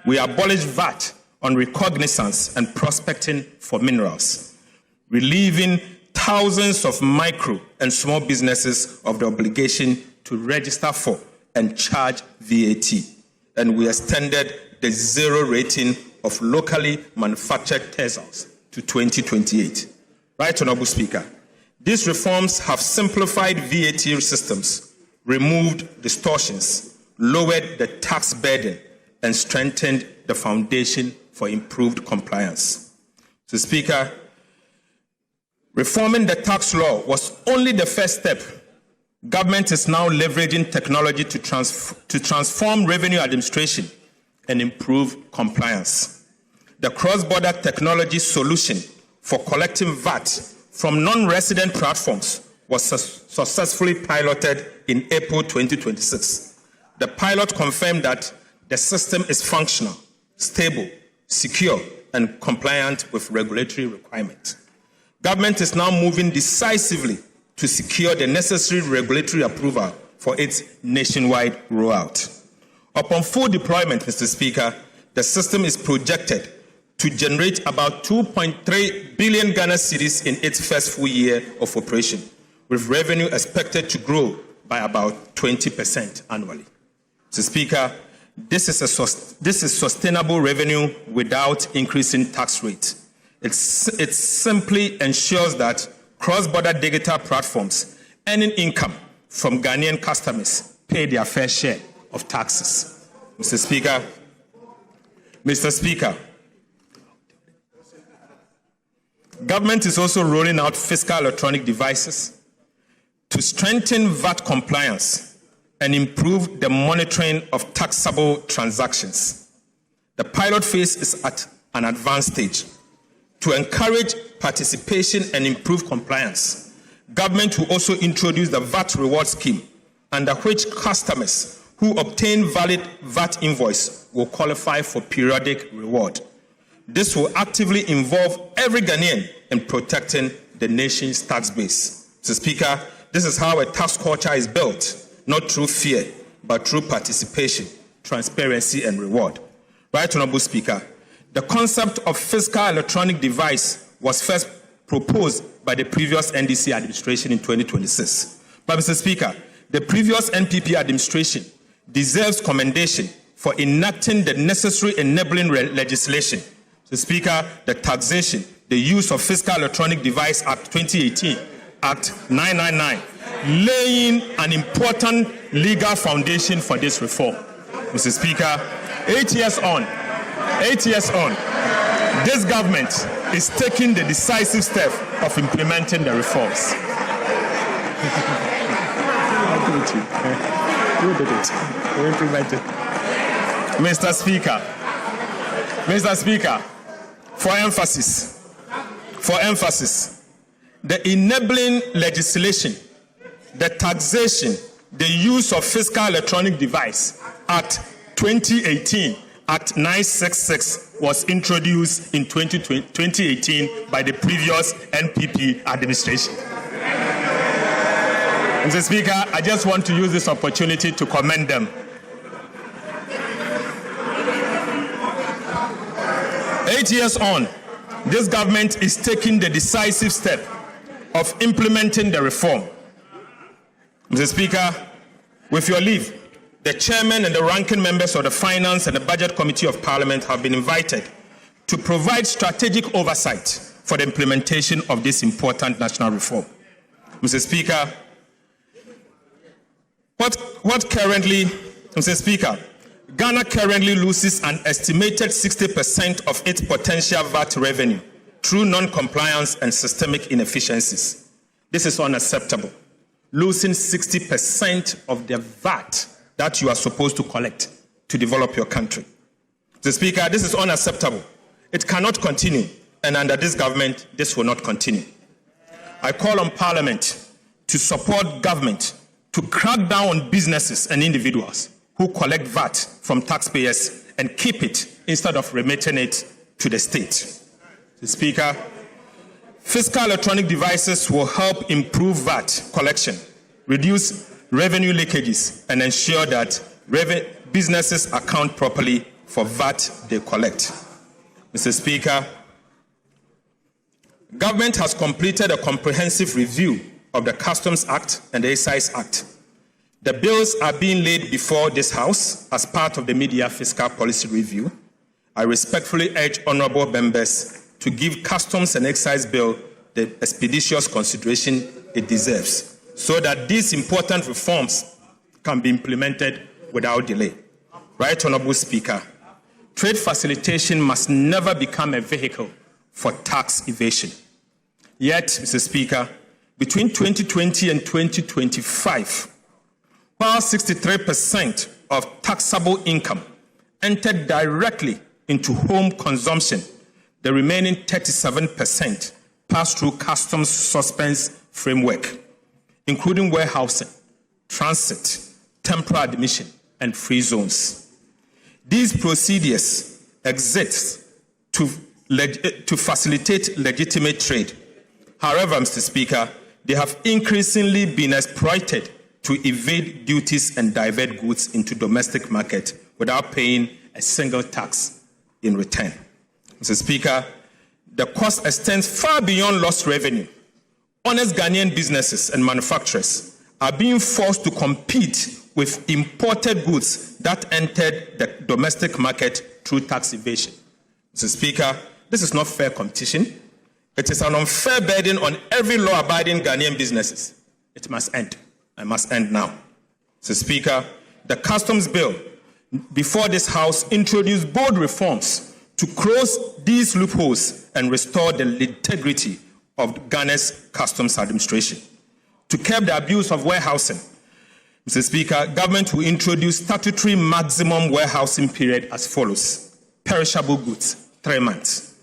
We abolished VAT on recognizance and prospecting for minerals, relieving thousands of micro and small businesses of the obligation to register for and charge VAT. And we extended the zero rating of locally manufactured textiles to 2028. Right, Honorable Speaker, These reforms have simplified VAT systems, removed distortions, lowered the tax burden, and strengthened the foundation for improved compliance. So, Speaker, reforming the tax law was only the first step. Government is now leveraging technology to transform revenue administration and improve compliance. The cross-border technology solution for collecting VAT from non-resident platforms was successfully piloted in April 2026. The pilot confirmed that the system is functional, stable, secure, and compliant with regulatory requirements. Government is now moving decisively to secure the necessary regulatory approval for its nationwide rollout. Upon full deployment, Mr. Speaker, the system is projected to generate about 2.3 billion Ghana cedis in its first full year of operation, with revenue expected to grow by about 20% annually. Mr. Speaker, this is sustainable revenue without increasing tax rates. It simply ensures that cross-border digital platforms earning income from Ghanaian customers pay their fair share of taxes. Mr. Speaker, government is also rolling out fiscal electronic devices to strengthen VAT compliance and improve the monitoring of taxable transactions. The pilot phase is at an advanced stage. To encourage participation and improve compliance, government will also introduce the VAT reward scheme, under which customers who obtain valid VAT invoice will qualify for periodic reward. This will actively involve every Ghanaian in protecting the nation's tax base. Mr. Speaker, this is how a tax culture is built, not through fear, but through participation, transparency, and reward. Right Honorable Speaker, the concept of fiscal electronic device was first proposed by the previous NDC administration in 2026. But Mr. Speaker, the previous NPP administration deserves commendation for enacting the necessary enabling legislation. Mr. Speaker, the taxation, the use of Fiscal Electronic Device Act 2018, Act 999, laying an important legal foundation for this reform. Mr. Speaker, 8 years on, this government is taking the decisive step of implementing the reforms. You did it. You implemented. Mr. Speaker, for emphasis, the enabling legislation, the taxation, the use of Fiscal Electronic Device Act 2018, Act 966 was introduced in 2018 by the previous NPP administration. Mr. Speaker, I just want to use this opportunity to commend them. 8 years on, this government is taking the decisive step of implementing the reform. Mr. Speaker, with your leave, the chairman and the ranking members of the Finance and the Budget Committee of Parliament have been invited to provide strategic oversight for the implementation of this important national reform. Mr. Speaker, Mr. Speaker, Ghana currently loses an estimated 60% of its potential VAT revenue through non-compliance and systemic inefficiencies. This is unacceptable. Losing 60% of the VAT that you are supposed to collect to develop your country. Mr. Speaker, this is unacceptable. It cannot continue, and under this government, this will not continue. I call on Parliament to support government to crack down on businesses and individuals who collect VAT from taxpayers and keep it instead of remitting it to the state. Mr. Speaker, fiscal electronic devices will help improve VAT collection, reduce revenue leakages, and ensure that businesses account properly for VAT they collect. Mr. Speaker, government has completed a comprehensive review of the Customs Act and the Excise Act. The bills are being laid before this House as part of the Media Fiscal Policy Review. I respectfully urge honourable members to give Customs and Excise Bill the expeditious consideration it deserves, so that these important reforms can be implemented without delay. Right Honourable Speaker, trade facilitation must never become a vehicle for tax evasion. Yet, Mr. Speaker, between 2020 and 2025, while 63% of taxable income entered directly into home consumption, the remaining 37% passed through customs suspense framework, including warehousing, transit, temporary admission, and free zones. These procedures exist to facilitate legitimate trade. However, Mr. Speaker, they have increasingly been exploited to evade duties and divert goods into domestic market without paying a single tax in return. Mr. Speaker, the cost extends far beyond lost revenue. Honest Ghanaian businesses and manufacturers are being forced to compete with imported goods that entered the domestic market through tax evasion. Mr. Speaker, this is not fair competition. It is an unfair burden on every law-abiding Ghanaian businesses. It must end. It must end now. Mr. Speaker, the customs bill before this House introduced bold reforms to close these loopholes and restore the integrity of Ghana's customs administration. To curb the abuse of warehousing, Mr. Speaker, government will introduce statutory maximum warehousing period as follows: perishable goods, 3 months;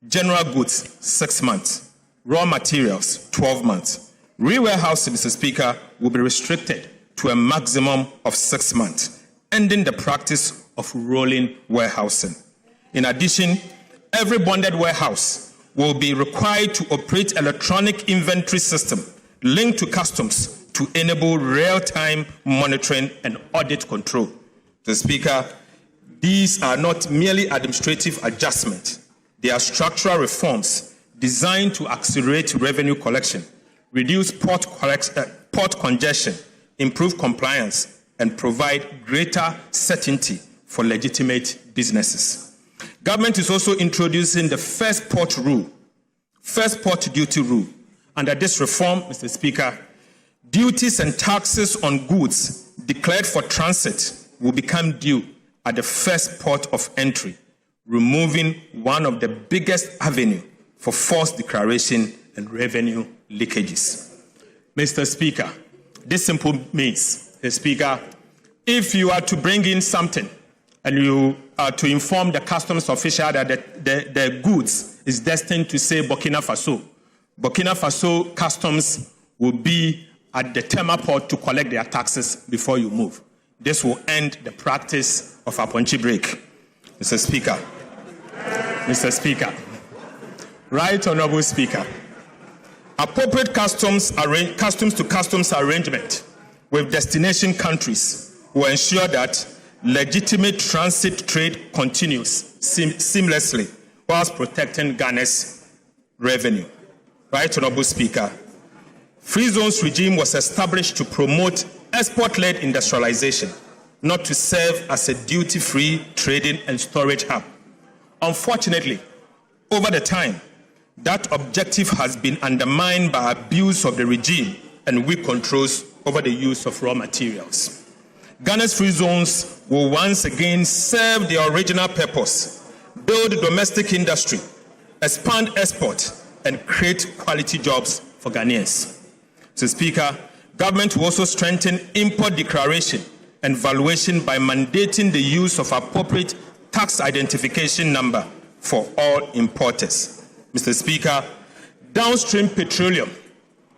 general goods, 6 months; raw materials, 12 months. Re-warehousing, Mr. Speaker, will be restricted to a maximum of 6 months, ending the practice of rolling warehousing. In addition, every bonded warehouse will be required to operate electronic inventory system linked to customs to enable real-time monitoring and audit control. Mr. Speaker, these are not merely administrative adjustments. They are structural reforms designed to accelerate revenue collection, reduce port congestion, improve compliance, and provide greater certainty for legitimate businesses. Government is also introducing the first port duty rule. Under this reform, Mr. Speaker, duties and taxes on goods declared for transit will become due at the first port of entry, removing one of the biggest avenues for false declaration and revenue leakages. Mr. Speaker, this simply means, Mr. Speaker, if you are to bring in something and you are to inform the customs official that the goods is destined to say Burkina Faso customs will be at the Tema port to collect their taxes before you move. This will end the practice of Aponchi break. Mr. Speaker, Right Honourable Speaker, appropriate customs to customs arrangement with destination countries will ensure that legitimate transit trade continues seamlessly whilst protecting Ghana's revenue. Right Honourable Speaker, free zones regime was established to promote export-led industrialization, not to serve as a duty-free trading and storage hub. Unfortunately, over the time, that objective has been undermined by abuse of the regime and weak controls over the use of raw materials. Ghana's free zones will once again serve their original purpose: build domestic industry, expand export, and create quality jobs for Ghanaians. Mr. Speaker, government will also strengthen import declaration and valuation by mandating the use of appropriate tax identification number for all importers. Mr. Speaker, downstream petroleum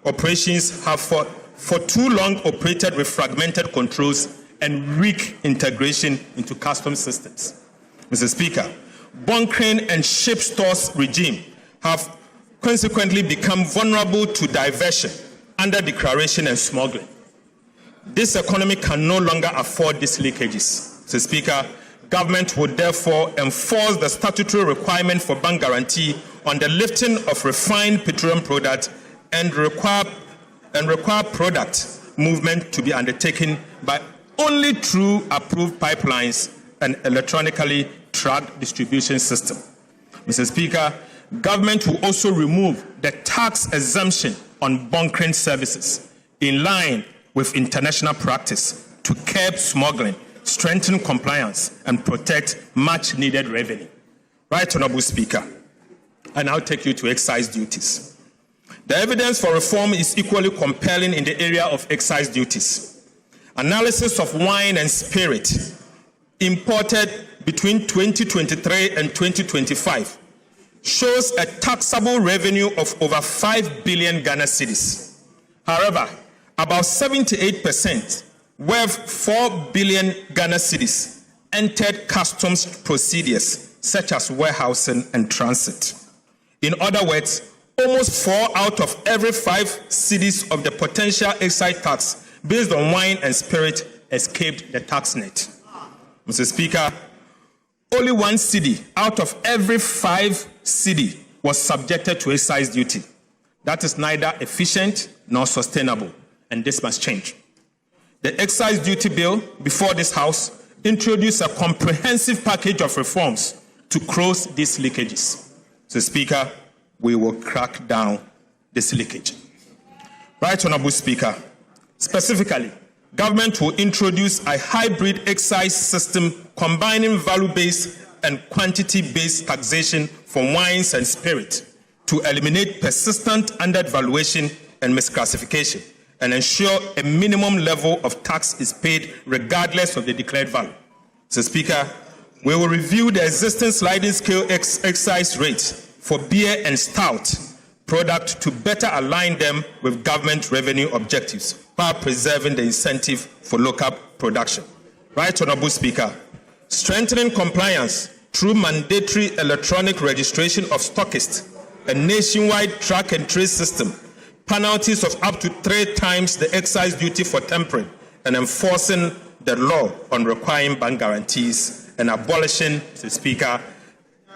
operations have for too long operated with fragmented controls and weak integration into customs systems. Mr. Speaker, bunkering and ship stores regime have consequently become vulnerable to diversion, under declaration and smuggling. This economy can no longer afford these leakages. Mr. Speaker, government would therefore enforce the statutory requirement for bank guarantee on the lifting of refined petroleum products and require product movement to be undertaken by only through approved pipelines and electronically tracked distribution system. Mr. Speaker, Government will also remove the tax exemption on bunkering services in line with international practice to curb smuggling, strengthen compliance, and protect much-needed revenue. Right, Honorable Speaker, I now take you to excise duties. The evidence for reform is equally compelling in the area of excise duties. Analysis of wine and spirit imported between 2023 and 2025 shows a taxable revenue of over 5 billion Ghana cedis. However, about 78%, worth 4 billion Ghana cedis, entered customs procedures such as warehousing and transit. In other words, almost 4 out of every 5 cedis of the potential excise tax based on wine and spirit escaped the tax net. Mr. Speaker, only 1 cedi out of every 5 cedi was subjected to excise duty. That is neither efficient nor sustainable, and this must change. The excise duty bill before this House introduced a comprehensive package of reforms to close these leakages. So, Speaker, we will crack down this leakage. Right, Honorable Speaker, specifically, government will introduce a hybrid excise system combining value-based and quantity-based taxation for wines and spirit to eliminate persistent undervaluation and misclassification and ensure a minimum level of tax is paid regardless of the declared value. So, Speaker, we will review the existing sliding scale excise rates for beer and stout product to better align them with government revenue objectives while preserving the incentive for local production. Right, Honorable Speaker, strengthening compliance through mandatory electronic registration of stockists, a nationwide track and trace system, penalties of up to 3 times the excise duty for tampering, and enforcing the law on requiring bank guarantees, and abolishing, Mr. Speaker,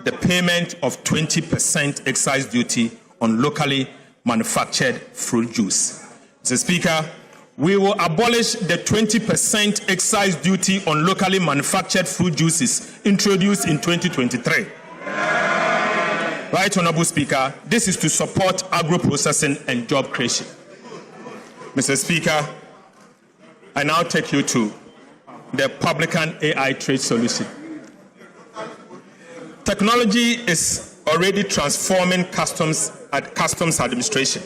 the payment of 20% excise duty on locally manufactured fruit juice. Mr. Speaker, we will abolish the 20% excise duty on locally manufactured fruit juices introduced in 2023. Right, Honorable Speaker, this is to support agro-processing and job creation. Mr. Speaker, I now take you to the Publican AI trade solution. Technology is already transforming customs administration.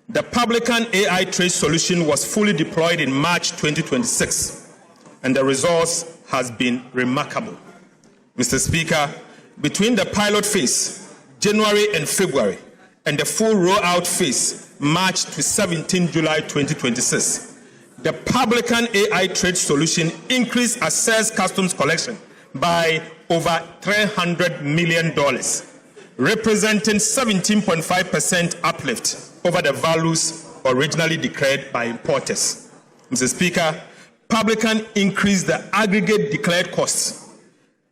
The Publican AI trade solution was fully deployed in March 2026, and the results has been remarkable. Mr. Speaker, between the pilot phase, January and February, and the full rollout phase, March to 17 July 2026, the Publican AI trade solution increased assessed customs collection by over $300 million, representing 17.5% uplift over the values originally declared by importers. Mr. Speaker, Publican increased the aggregate declared costs,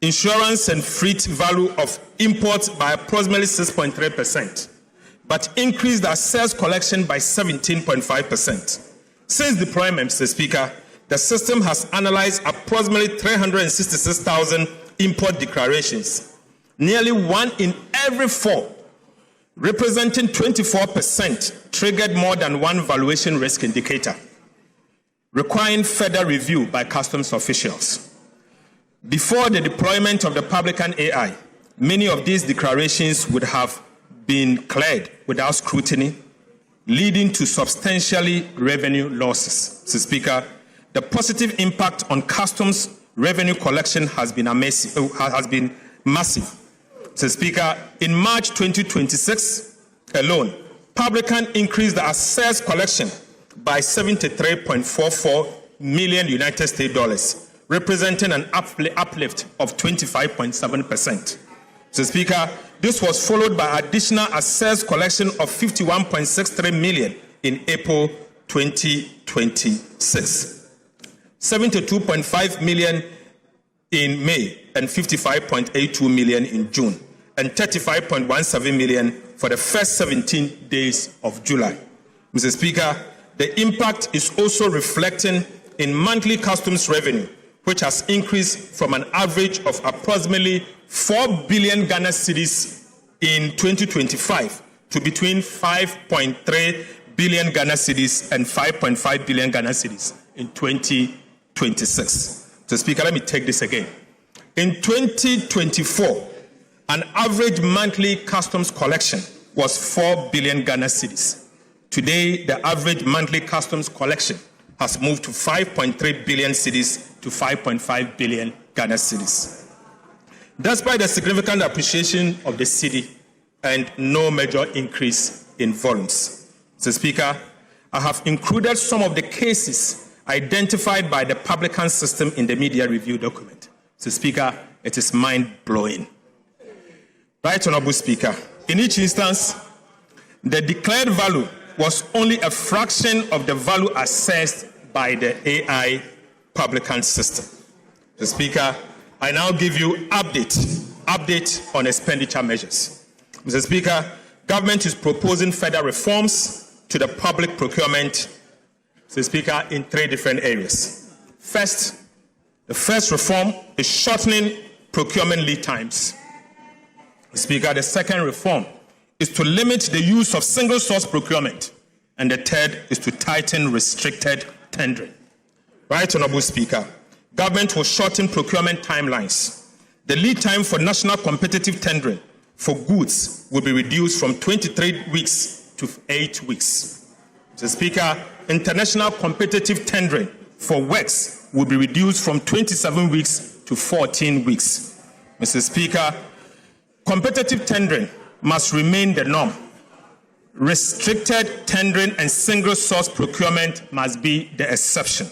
insurance and freight value of imports by approximately 6.3%, but increased the assessed collection by 17.5%. Since deployment, Mr. Speaker, the system has analyzed approximately 366,000 import declarations, nearly 1 in every 4, representing 24%, triggered more than 1 valuation risk indicator, requiring further review by customs officials. Before the deployment of the Publican AI, many of these declarations would have been cleared without scrutiny, leading to substantially revenue losses. Mr. Speaker, the positive impact on customs revenue collection has been massive. Mr. Speaker, in March 2026 alone, Publican increased the assessed collection by 73.44 million United States dollars, representing an uplift of 25.7%. Mr. Speaker, this was followed by additional assessed collection of 51.63 million in April 2026. 72.5 million in May and 55.82 million in June, and 35.17 million for the first 17 days of July. Mr. Speaker, the impact is also reflecting in monthly customs revenue, which has increased from an average of approximately 4 billion Ghana cedis in 2025 to between 5.3 billion Ghana cedis and 5.5 billion Ghana cedis in 2026. So, Speaker, let me take this again. In 2024, an average monthly customs collection was 4 billion Ghana cedis. Today, the average monthly customs collection has moved to 5.3 billion cedis to 5.5 billion Ghana cedis. Despite the significant appreciation of the cedi and no major increase in volumes. So, Speaker, I have included some of the cases identified by the publican system in the media review document. So, Speaker, it is mind-blowing. Right, Honorable Speaker, in each instance, the declared value was only a fraction of the value assessed by the AI publican system. So, Speaker, I now give you update on expenditure measures. Mr. Speaker, government is proposing further reforms to the public procurement, Mr. Speaker, in 3 different areas. First, the first reform is shortening procurement lead times. Mr. Speaker, the second reform is to limit the use of single-source procurement. And the third is to tighten restricted tendering. Right, Honorable Speaker, government will shorten procurement timelines. The lead time for national competitive tendering for goods will be reduced from 23 weeks to 8 weeks. Mr. Speaker, international competitive tendering for works will be reduced from 27 weeks to 14 weeks. Mr. Speaker, competitive tendering must remain the norm. Restricted tendering and single-source procurement must be the exception.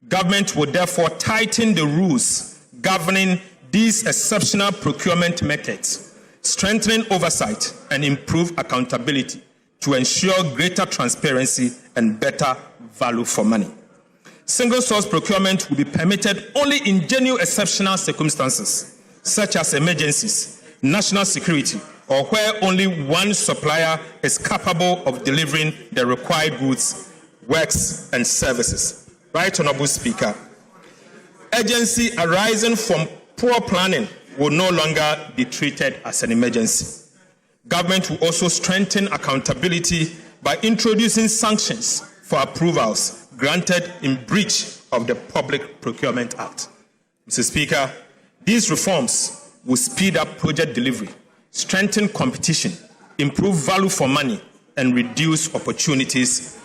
Government will therefore tighten the rules governing these exceptional procurement methods, strengthening oversight and improve accountability to ensure greater transparency and better value for money. Single-source procurement will be permitted only in genuine exceptional circumstances, such as emergencies, national security, or where only one supplier is capable of delivering the required goods, works, and services. Right, Honorable Speaker, urgency arising from poor planning will no longer be treated as an emergency. Government will also strengthen accountability by introducing sanctions for approvals granted in breach of the Public Procurement Act. Mr. Speaker, these reforms will speed up project delivery, strengthen competition, improve value for money, and reduce opportunities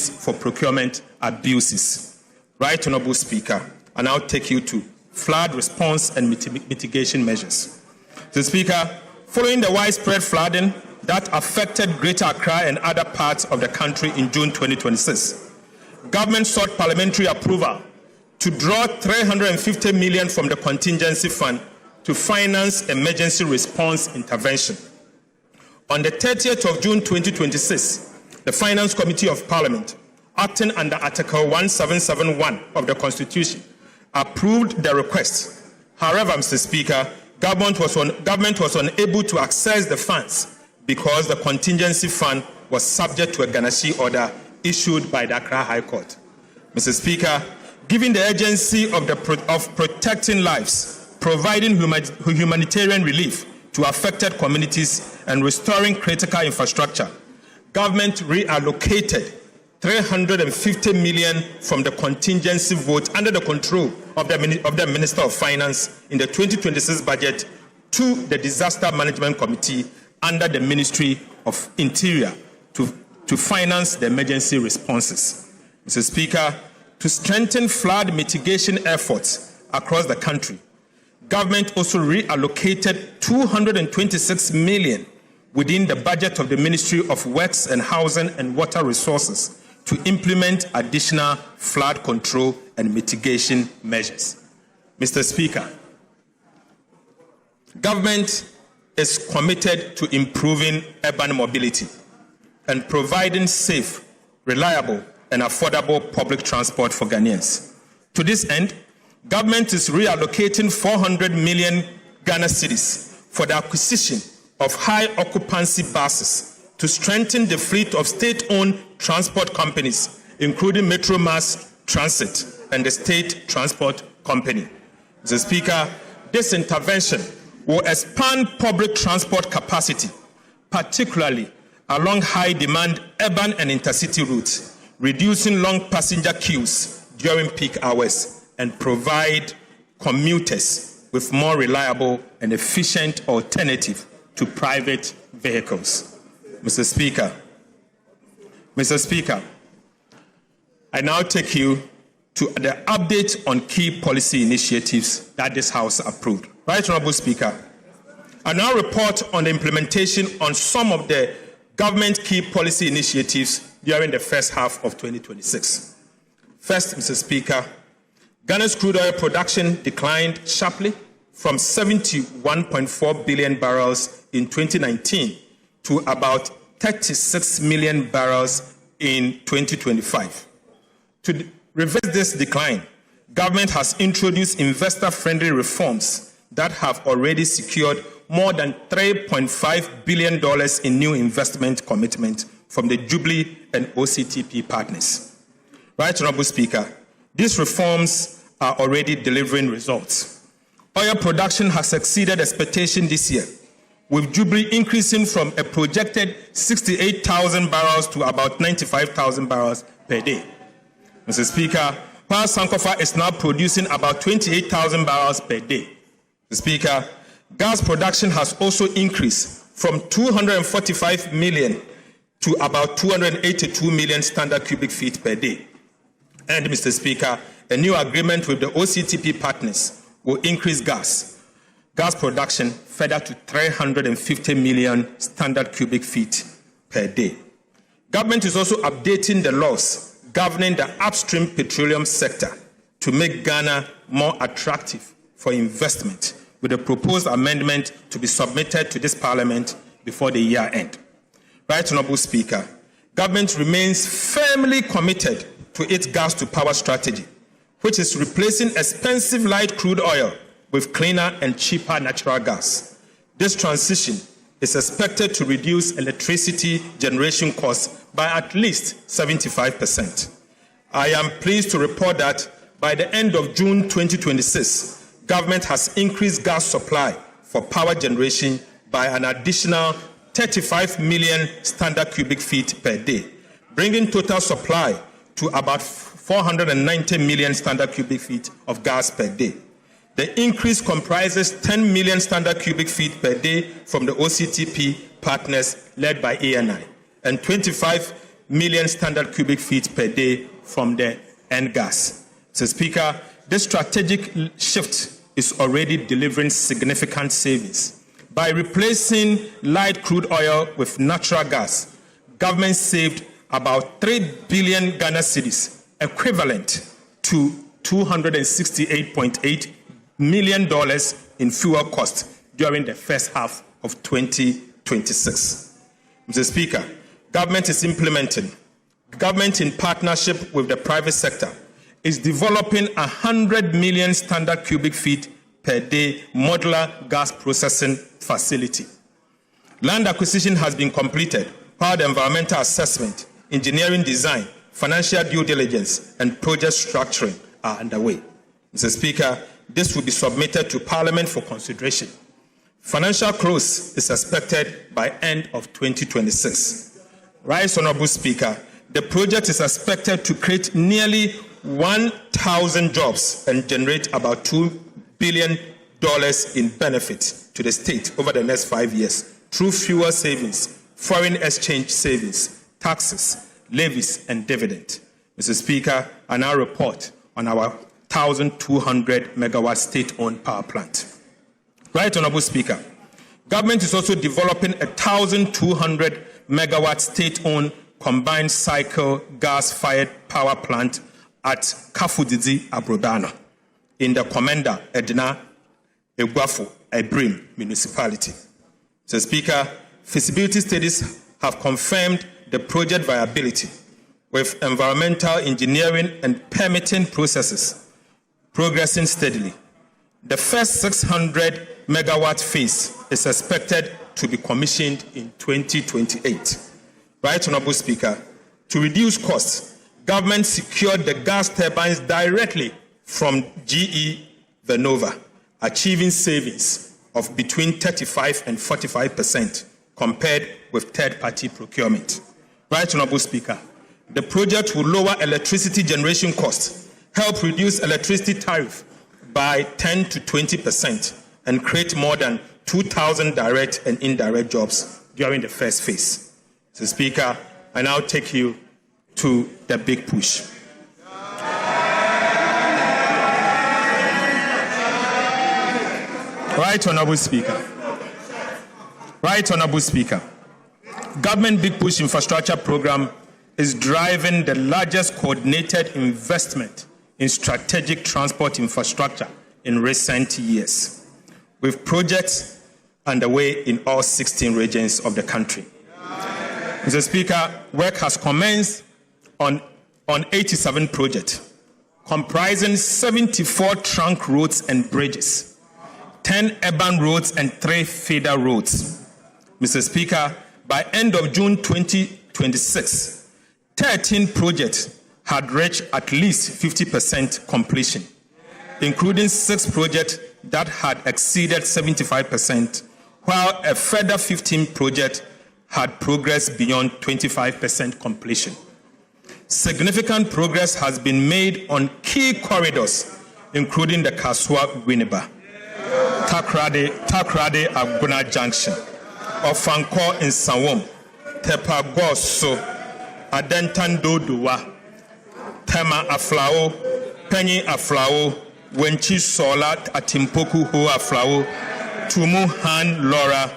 for procurement abuses. Right, Honorable Speaker, I now take you to flood response and mitigation measures. Mr. Speaker, following the widespread flooding that affected Greater Accra and other parts of the country in June 2026, government sought parliamentary approval to draw 350 million from the contingency fund to finance emergency response intervention. On the 30th of June 2026, the Finance Committee of Parliament, acting under Article 1771 of the Constitution, approved the request. However, Mr. Speaker, government was unable to access the funds because the contingency fund was subject to a garnishee order issued by the Accra High Court. Mr. Speaker, given the urgency of protecting lives, providing humanitarian relief to affected communities, and restoring critical infrastructure, government reallocated 350 million from the contingency vote under the control of the Minister of Finance in the 2026 budget to the Disaster Management Committee under the Ministry of Interior to finance the emergency responses. Mr. Speaker, to strengthen flood mitigation efforts across the country, government also reallocated 226 million within the budget of the Ministry of Works and Housing and Water Resources to implement additional flood control and mitigation measures. Mr. Speaker, government is committed to improving urban mobility and providing safe, reliable, and affordable public transport for Ghanaians. To this end, government is reallocating 400 million Ghana cedis for the acquisition of high-occupancy buses to strengthen the fleet of state-owned transport companies, including Metro Mass Transit and the State Transport Company. Mr. Speaker, this intervention will expand public transport capacity, particularly along high-demand urban and intercity routes, reducing long passenger queues during peak hours, and provide commuters with more reliable and efficient alternative to private vehicles. Mr. Speaker, I now take you to the update on key policy initiatives that this House approved. Right, Honourable Speaker, I now report on the implementation on some of the government key policy initiatives during the first half of 2026. First, Mr. Speaker, Ghana's crude oil production declined sharply from 71.4 billion barrels in 2019 to about 36 million barrels in 2025. To reverse this decline, government has introduced investor-friendly reforms that have already secured more than $3.5 billion in new investment commitment from the Jubilee and OCTP partners. Right, Honourable Speaker, these reforms are already delivering results. Oil production has exceeded expectation this year, with Jubilee increasing from a projected 68,000 barrels to about 95,000 barrels per day. Mr. Speaker, while Sankofa is now producing about 28,000 barrels per day. Mr. Speaker, gas production has also increased from 245 million to about 282 million standard cubic feet per day. And, Mr. Speaker, a new agreement with the OCTP partners will increase gas production further to 350 million standard cubic feet per day. Government is also updating the laws governing the upstream petroleum sector to make Ghana more attractive for investment, with a proposed amendment to be submitted to this Parliament before the year end. Right, Honourable Speaker, government remains firmly committed to its gas-to-power strategy, which is replacing expensive light crude oil with cleaner and cheaper natural gas. This transition is expected to reduce electricity generation costs by at least 75%. I am pleased to report that by the end of June 2026, government has increased gas supply for power generation by an additional 35 million standard cubic feet per day, bringing total supply to about 490 million standard cubic feet of gas per day. The increase comprises 10 million standard cubic feet per day from the OCTP partners led by ANI and 25 million standard cubic feet per day from the NGAS. So, Speaker, this strategic shift is already delivering significant savings. By replacing light crude oil with natural gas, government saved about 3 billion Ghana cedis, equivalent to $268.8 million in fuel costs during the first half of 2026. Mr. Speaker, government in partnership with the private sector, is developing 100 million standard cubic feet per day modular gas processing facility. Land acquisition has been completed, while the environmental assessment, engineering design, financial due diligence, and project structuring are underway. Mr. Speaker, this will be submitted to Parliament for consideration. Financial close is expected by end of 2026. Right, Honourable Speaker, the project is expected to create nearly 1,000 jobs and generate about $2 billion in benefit to the state over the next 5 years through fuel savings, foreign exchange savings, taxes, levies, and dividend. Mr. Speaker, I now report on our 1,200 megawatt state-owned power plant. Right, Honourable Speaker, government is also developing a 1,200 megawatt state-owned combined cycle gas-fired power plant at Kafudidi Abrodano in the Commander Edna Egwafo Ebrim municipality. Mr. Speaker, feasibility studies have confirmed the project viability, with environmental engineering and permitting processes progressing steadily. The first 600 megawatt phase is expected to be commissioned in 2028. Right, Honourable Speaker, to reduce costs, government secured the gas turbines directly from GE Vernova, achieving savings of between 35 and 45% compared with third-party procurement. Right, Honorable Speaker, the project will lower electricity generation costs, help reduce electricity tariff by 10 to 20%, and create more than 2,000 direct and indirect jobs during the first phase. Mr. Speaker, I now take you to the big push. Right, Honorable Speaker. Right, Honorable Speaker. Government Big Push Infrastructure Program is driving the largest coordinated investment in strategic transport infrastructure in recent years, with projects underway in all 16 regions of the country. Mr. Speaker, work has commenced on 87 projects, comprising 74 trunk roads and bridges, 10 urban roads and 3 feeder roads. Mr. Speaker, by end of June 2026, 13 projects had reached at least 50% completion, including 6 projects that had exceeded 75%, while a further 15 projects had progressed beyond 25% completion. Significant progress has been made on key corridors, including the Kaswa-Winneba, Takrade-Aguna Junction, Ofanko in Sawom, Tepagoso, Adentandoduwa, Tema Aflao, Penny Aflao, Wenchi Sola Atimpoku Ho Aflao, Tumu Han Laura,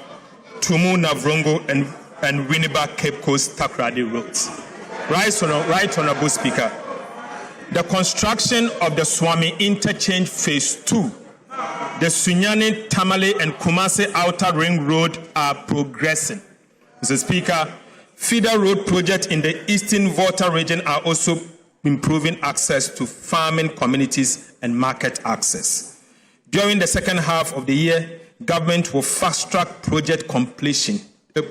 Tumu Navrongo, and Winneba Cape Coast Takrade roads. Right, Honorable Speaker. The construction of the Swami Interchange Phase 2, the Sunyani, Tamale, and Kumasi Outer Ring Road are progressing. Mr. Speaker, feeder road projects in the Eastern Volta region are also improving access to farming communities and market access. During the second half of the year, government will fast-track project completion,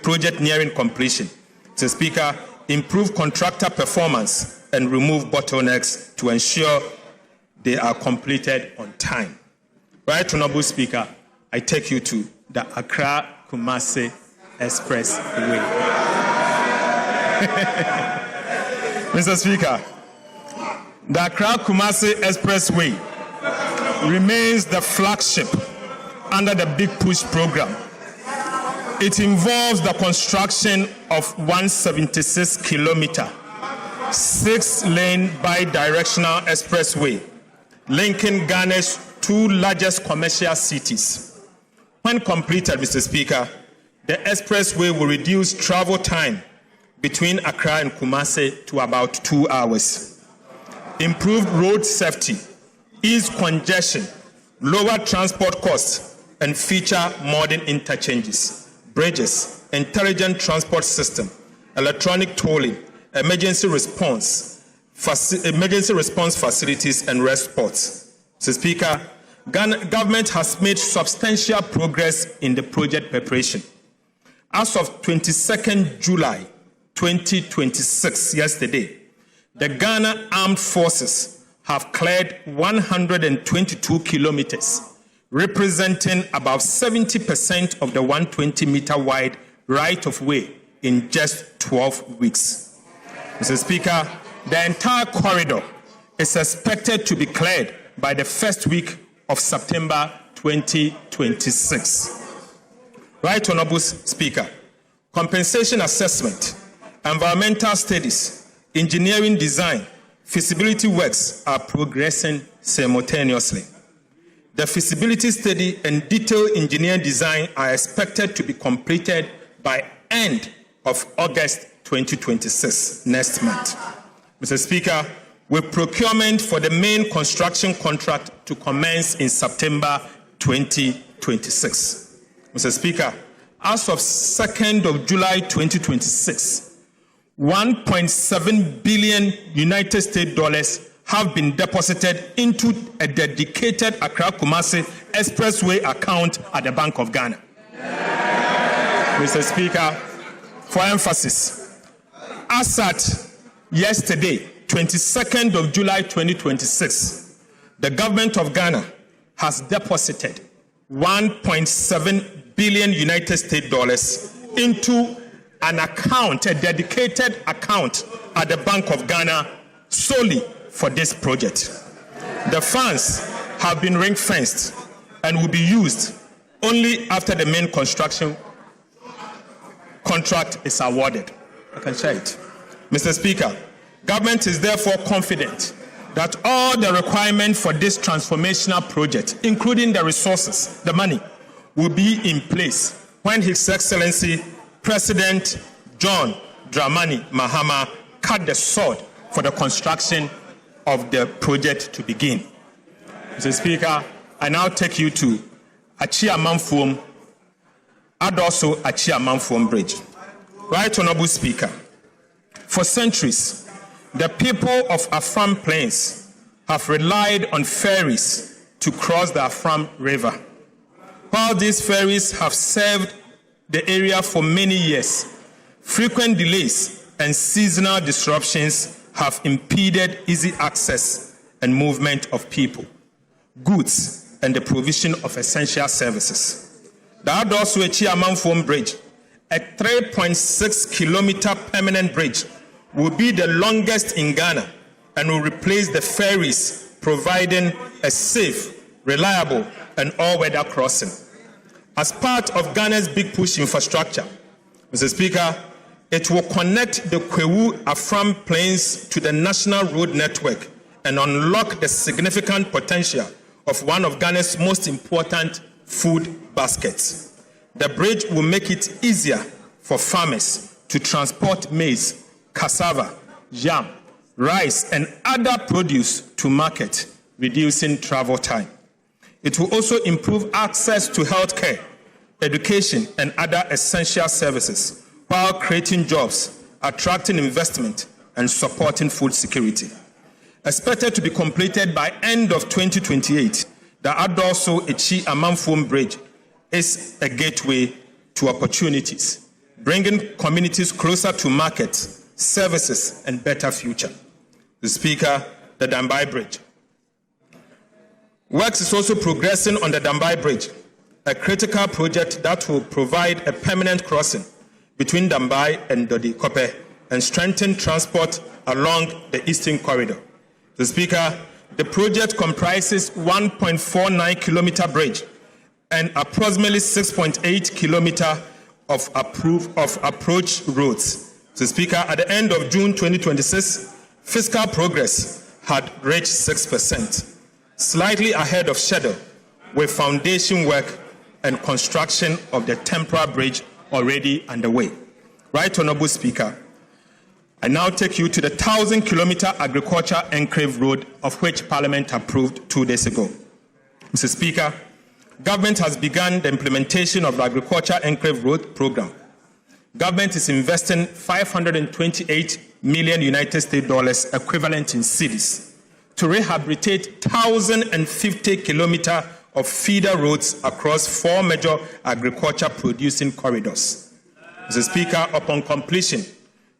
project nearing completion. Mr. Speaker, improve contractor performance and remove bottlenecks to ensure they are completed on time. Right, Honorable Speaker, I take you to the Accra-Kumasi Expressway. Mr. Speaker, the Accra-Kumasi Expressway remains the flagship under the Big Push program. It involves the construction of 176-kilometer, 6-lane bi-directional expressway linking Ghana's 2 largest commercial cities. When completed, Mr. Speaker, the expressway will reduce travel time between Accra and Kumasi to about 2 hours, improve road safety, ease congestion, lower transport costs, and feature modern interchanges, bridges, intelligent transport system, electronic tolling, emergency response facilities, and rest spots. Mr. Speaker, government has made substantial progress in the project preparation. As of 22nd July 2026, yesterday, the Ghana Armed Forces have cleared 122 kilometers, representing about 70% of the 120-meter wide right-of-way in just 12 weeks. Mr. Speaker, the entire corridor is expected to be cleared by the first week of September 2026. Right, Honorable Speaker, compensation assessment, environmental studies, engineering design, feasibility works are progressing simultaneously. The feasibility study and detailed engineering design are expected to be completed by end of August 2026, next month. Mr. Speaker, with procurement for the main construction contract to commence in September 2026. Mr. Speaker, as of 2nd of July 2026, $1.7 billion United States dollars have been deposited into a dedicated Accra-Kumasi Expressway account at the Bank of Ghana. Mr. Speaker, for emphasis, as at yesterday, 22nd of July 2026, the government of Ghana has deposited 1.7 billion United States dollars into an account, a dedicated account at the Bank of Ghana solely for this project. The funds have been ring-fenced and will be used only after the main construction contract is awarded. I can share it. Mr. Speaker, government is therefore confident that all the requirements for this transformational project, including the resources, the money, will be in place when His Excellency President John Dramani Mahama cut the sword for the construction of the project to begin. Mr. Speaker, I now take you to Achia-Mamfuom and also Achia-Mamfuom Bridge. Right Honorable Speaker, for centuries, the people of Afram Plains have relied on ferries to cross the Afram River. While these ferries have served the area for many years, frequent delays and seasonal disruptions have impeded easy access and movement of people, goods, and the provision of essential services. The Ato Forson Bridge, a 3.6-kilometer permanent bridge, will be the longest in Ghana and will replace the ferries, providing a safe, reliable, and all-weather crossing. As part of Ghana's big push infrastructure, Mr. Speaker, it will connect the Kwewu-Afram Plains to the national road network and unlock the significant potential of one of Ghana's most important food baskets. The bridge will make it easier for farmers to transport maize, cassava, yam, rice, and other produce to market, reducing travel time. It will also improve access to healthcare, education, and other essential services, while creating jobs, attracting investment, and supporting food security. Expected to be completed by end of 2028, the Ato Achia-Mamfuom Bridge is a gateway to opportunities, bringing communities closer to markets, services, and better future. The Speaker, the Dambai Bridge. Works is also progressing on the Dambai Bridge, a critical project that will provide a permanent crossing between Dambai and Dodi-Kope and strengthen transport along the Eastern Corridor. The Speaker, the project comprises 1.49-kilometer bridge and approximately 6.8 kilometer of approach roads. The Speaker, at the end of June 2026, fiscal progress had reached 6%, slightly ahead of schedule, with foundation work and construction of the temporary bridge already underway. Right Honorable Speaker, I now take you to the 1,000-kilometer agriculture enclave road, of which Parliament approved 2 days ago. Mr. Speaker, government has begun the implementation of the agriculture enclave road program. Government is investing 528 million United States dollars, equivalent in cedis, to rehabilitate 1,050 kilometers of feeder roads across 4 major agriculture producing corridors. Mr. Speaker, upon completion,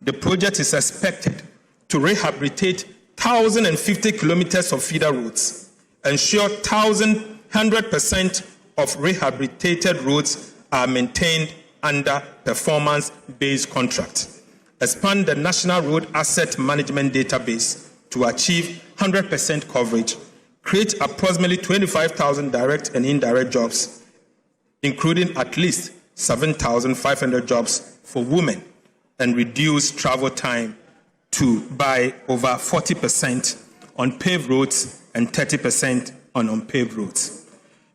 the project is expected to rehabilitate 1,050 kilometers of feeder roads, ensure 100% of rehabilitated roads are maintained under performance-based contract, expand the National Road Asset Management Database to achieve 100% coverage, create approximately 25,000 direct and indirect jobs, including at least 7,500 jobs for women, and reduce travel time by over 40% on paved roads and 30% on unpaved roads.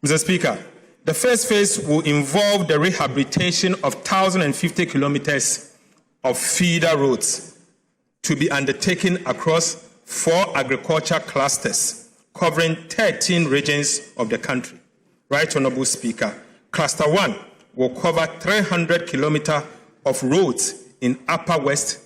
Mr. Speaker, the first phase will involve the rehabilitation of 1,050 kilometers of feeder roads to be undertaken across 4 agriculture clusters covering 13 regions of the country. Right Honorable Speaker, Cluster 1 will cover 300 kilometers of roads in Upper West,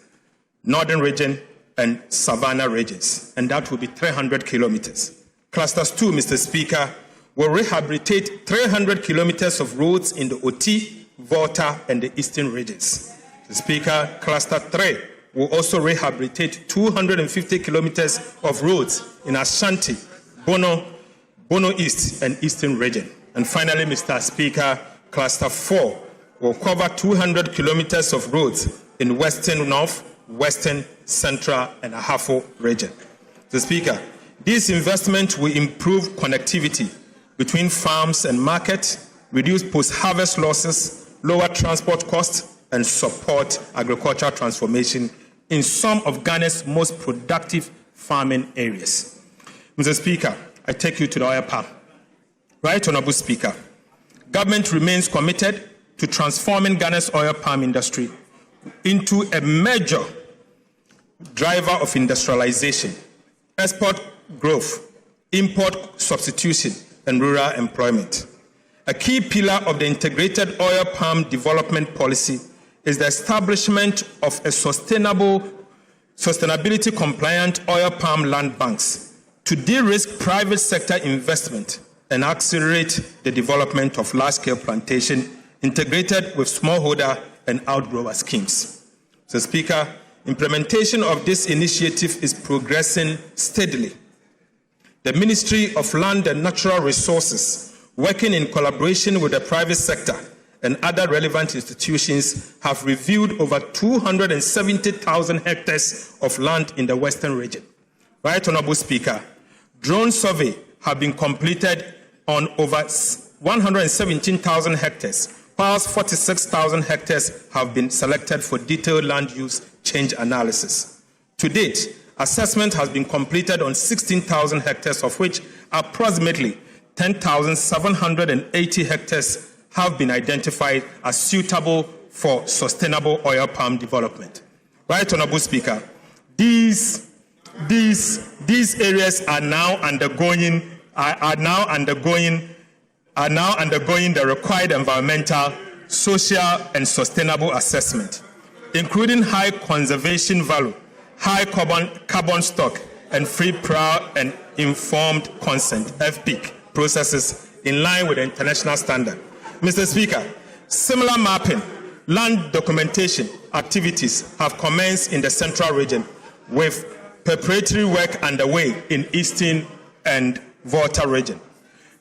Northern Region, and Savannah regions, and that will be 300 kilometers. Clusters 2, Mr. Speaker, will rehabilitate 300 kilometers of roads in the Oti, Volta, and the Eastern regions. Mr. Speaker, Cluster 3 will also rehabilitate 250 kilometers of roads in Ashanti, Bono East, and Eastern region. And finally, Mr. Speaker, Cluster 4 will cover 200 kilometers of roads in Western North, Western, Central, and Ahafo region. Mr. Speaker, these investments will improve connectivity between farms and market, reduce post-harvest losses, lower transport costs, and support agricultural transformation in some of Ghana's most productive farming areas. Mr. Speaker, I take you to the oil palm. Right Honourable Speaker, government remains committed to transforming Ghana's oil palm industry into a major driver of industrialization, export growth, import substitution, and rural employment. A key pillar of the integrated oil palm development policy is the establishment of a sustainability-compliant oil palm land banks to de-risk private sector investment and accelerate the development of large-scale plantation integrated with smallholder and outgrower schemes. So, Speaker, implementation of this initiative is progressing steadily. The Ministry of Land and Natural Resources, working in collaboration with the private sector and other relevant institutions, have reviewed over 270,000 hectares of land in the Western region. Right Honourable Speaker, drone survey have been completed on over 117,000 hectares, whilst 46,000 hectares have been selected for detailed land use change analysis. To date, assessment has been completed on 16,000 hectares, of which approximately 10,780 hectares have been identified as suitable for sustainable oil palm development. Right Honourable Speaker, these areas are now undergoing the required environmental, social, and sustainable assessment, including high conservation value, high carbon stock, and free, prior, and informed consent (FPIC) processes in line with the international standard. Mr. Speaker, similar mapping, land documentation activities have commenced in the Central region, with preparatory work underway in Eastern and Volta region.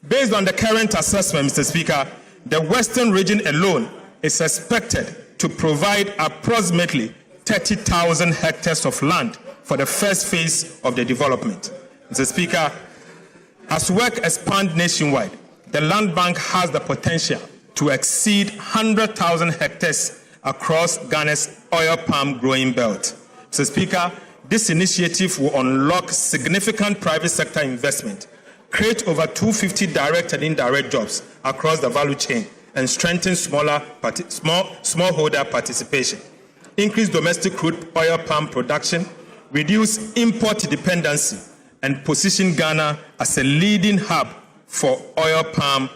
Based on the current assessment, Mr. Speaker, the Western region alone is expected to provide approximately 30,000 hectares of land for the first phase of the development. Mr. Speaker, as work expands nationwide, the land bank has the potential to exceed 100,000 hectares across Ghana's oil palm growing belt. Mr. Speaker, this initiative will unlock significant private sector investment, create over 250 direct and indirect jobs across the value chain, and strengthen smallholder participation, increase domestic crude oil palm production, reduce import dependency, and position Ghana as a leading hub for oil palm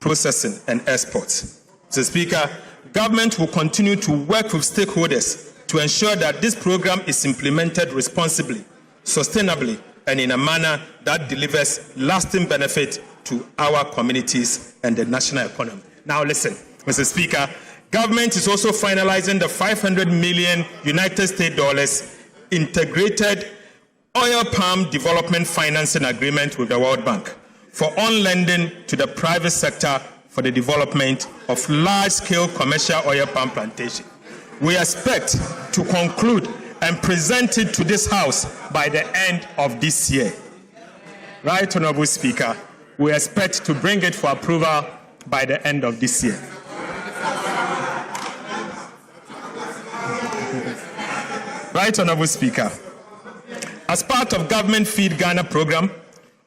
processing and exports. Mr. Speaker, government will continue to work with stakeholders to ensure that this program is implemented responsibly, sustainably, and in a manner that delivers lasting benefit to our communities and the national economy. Now listen, Mr. Speaker, government is also finalizing the $500 million United States dollars integrated oil palm development financing agreement with the World Bank for on-lending to the private sector for the development of large-scale commercial oil palm plantation. We expect to conclude and present it to this House by the end of this year. Right Honourable Speaker, we expect to bring it for approval by the end of this year. Right Honourable Speaker, as part of Government Feed Ghana program,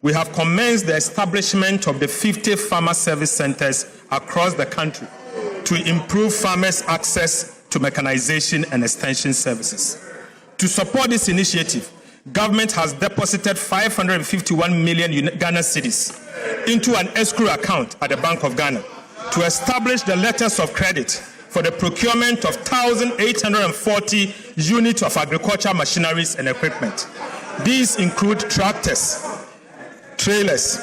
we have commenced the establishment of the 50 farmer service centers across the country to improve farmers' access to mechanization and extension services. To support this initiative, government has deposited 551 million Ghana cedis into an escrow account at the Bank of Ghana to establish the letters of credit for the procurement of 1,840 units of agricultural machineries and equipment. These include tractors, trailers,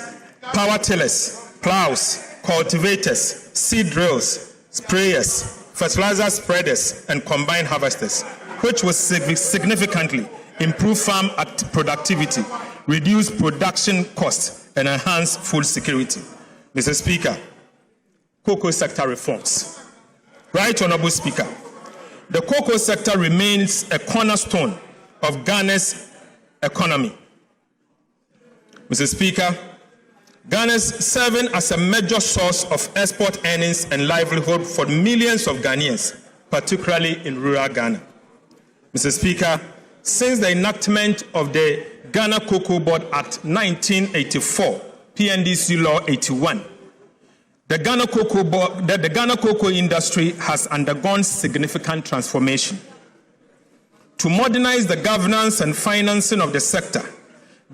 power tillers, plows, cultivators, seed drills, sprayers, fertilizer spreaders, and combine harvesters, which will significantly improve farm productivity, reduce production costs, and enhance food security. Mr. Speaker, cocoa sector reforms. Right Honorable Speaker, the cocoa sector remains a cornerstone of Ghana's economy. Mr. Speaker, Ghana is serving as a major source of export earnings and livelihood for millions of Ghanaians, particularly in rural Ghana. Mr. Speaker, since the enactment of the Ghana Cocoa Board Act 1984, PNDC Law 81, the Ghana cocoa industry has undergone significant transformation. To modernize the governance and financing of the sector,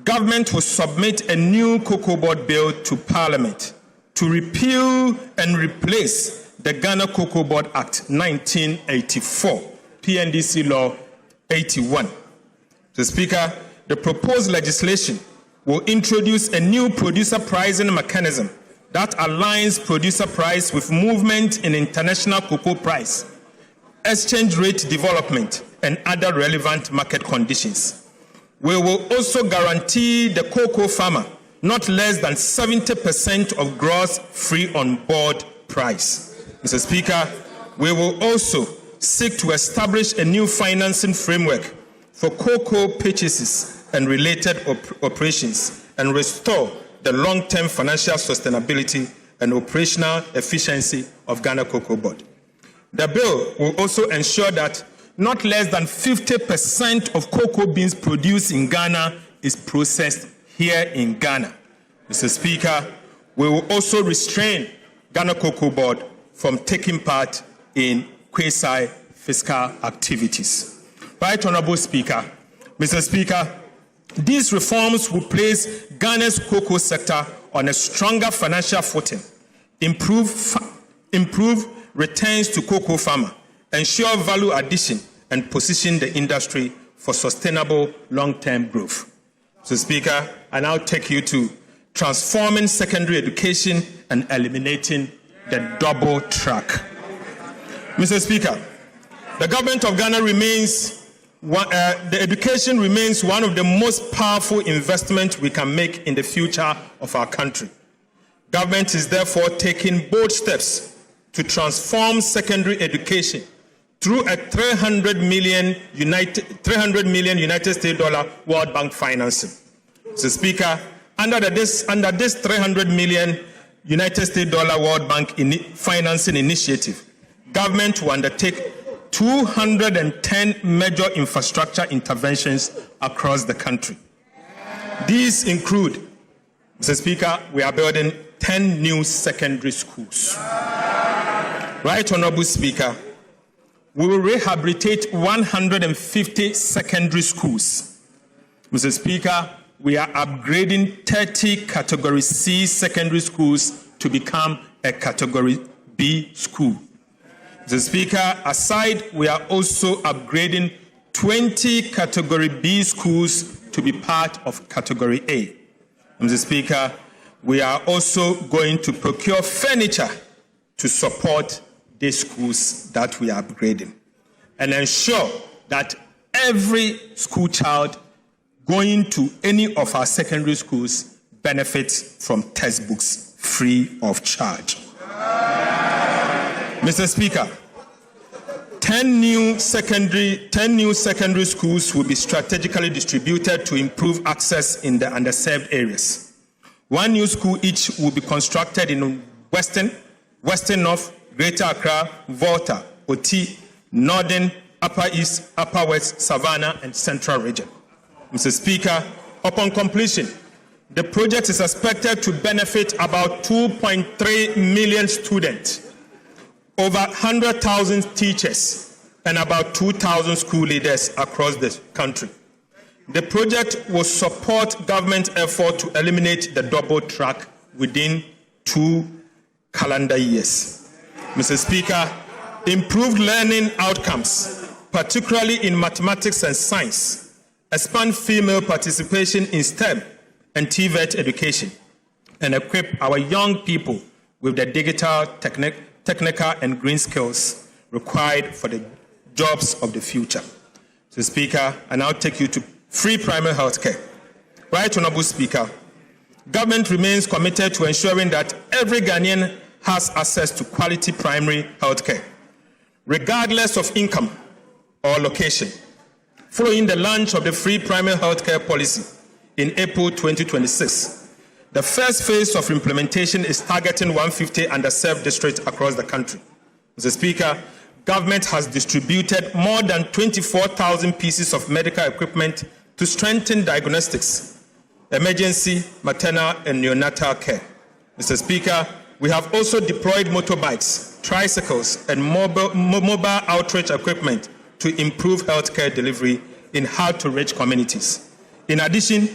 government will submit a new Cocoa Board bill to Parliament to repeal and replace the Ghana Cocoa Board Act 1984, PNDC Law 81. Mr. Speaker, the proposed legislation will introduce a new producer pricing mechanism that aligns producer price with movement in international cocoa price, exchange rate development, and other relevant market conditions. We will also guarantee the cocoa farmer not less than 70% of gross free on board price. Mr. Speaker, we will also seek to establish a new financing framework for cocoa purchases and related operations and restore the long-term financial sustainability and operational efficiency of Ghana Cocoa Board. The bill will also ensure that not less than 50% of cocoa beans produced in Ghana is processed here in Ghana. Mr. Speaker, we will also restrain Ghana Cocoa Board from taking part in quasi-fiscal activities. Right Honorable Speaker, Mr. Speaker, these reforms will place Ghana's cocoa sector on a stronger financial footing, improve returns to cocoa farmer, ensure value addition, and position the industry for sustainable long-term growth. Mr. Speaker, I now take you to transforming secondary education and eliminating the double track. Mr. Speaker, the government of Ghana the education remains one of the most powerful investments we can make in the future of our country. Government is therefore taking bold steps to transform secondary education through a $300 million United States dollar World Bank financing. Mr. Speaker, under this $300 million United States dollar World Bank financing initiative, government will undertake 210 major infrastructure interventions across the country. These include, Mr. Speaker, we are building 10 new secondary schools. Right Honorable Speaker, we will rehabilitate 150 secondary schools. Mr. Speaker, we are upgrading 30 Category C secondary schools to become a Category B school. Mr. Speaker, aside, we are also upgrading 20 Category B schools to be part of Category A. Mr. Speaker, we are also going to procure furniture to support these schools that we are upgrading and ensure that every school child going to any of our secondary schools benefits from textbooks free of charge. Mr. Speaker, 10 new secondary schools will be strategically distributed to improve access in the underserved areas. One new school each will be constructed in Western North, Greater Accra, Volta, Oti, Northern, Upper East, Upper West, Savannah, and Central Region. Mr. Speaker, upon completion, the project is expected to benefit about 2.3 million students, over 100,000 teachers, and about 2,000 school leaders across the country. The project will support government effort to eliminate the double track within 2 calendar years. Mr. Speaker, improved learning outcomes, particularly in mathematics and science, expand female participation in STEM and TVET education, and equip our young people with the digital, technical, and green skills required for the jobs of the future. Mr. Speaker, I now take you to free primary health care. Right Honorable Speaker, Government remains committed to ensuring that every Ghanaian has access to quality primary health care, regardless of income or location. Following the launch of the free primary health care policy in April 2026, the first phase of implementation is targeting 150 underserved districts across the country. Mr. Speaker, government has distributed more than 24,000 pieces of medical equipment to strengthen diagnostics, emergency, maternal, and neonatal care. Mr. Speaker, we have also deployed motorbikes, tricycles, and mobile outreach equipment to improve healthcare delivery in hard-to-reach communities. In addition,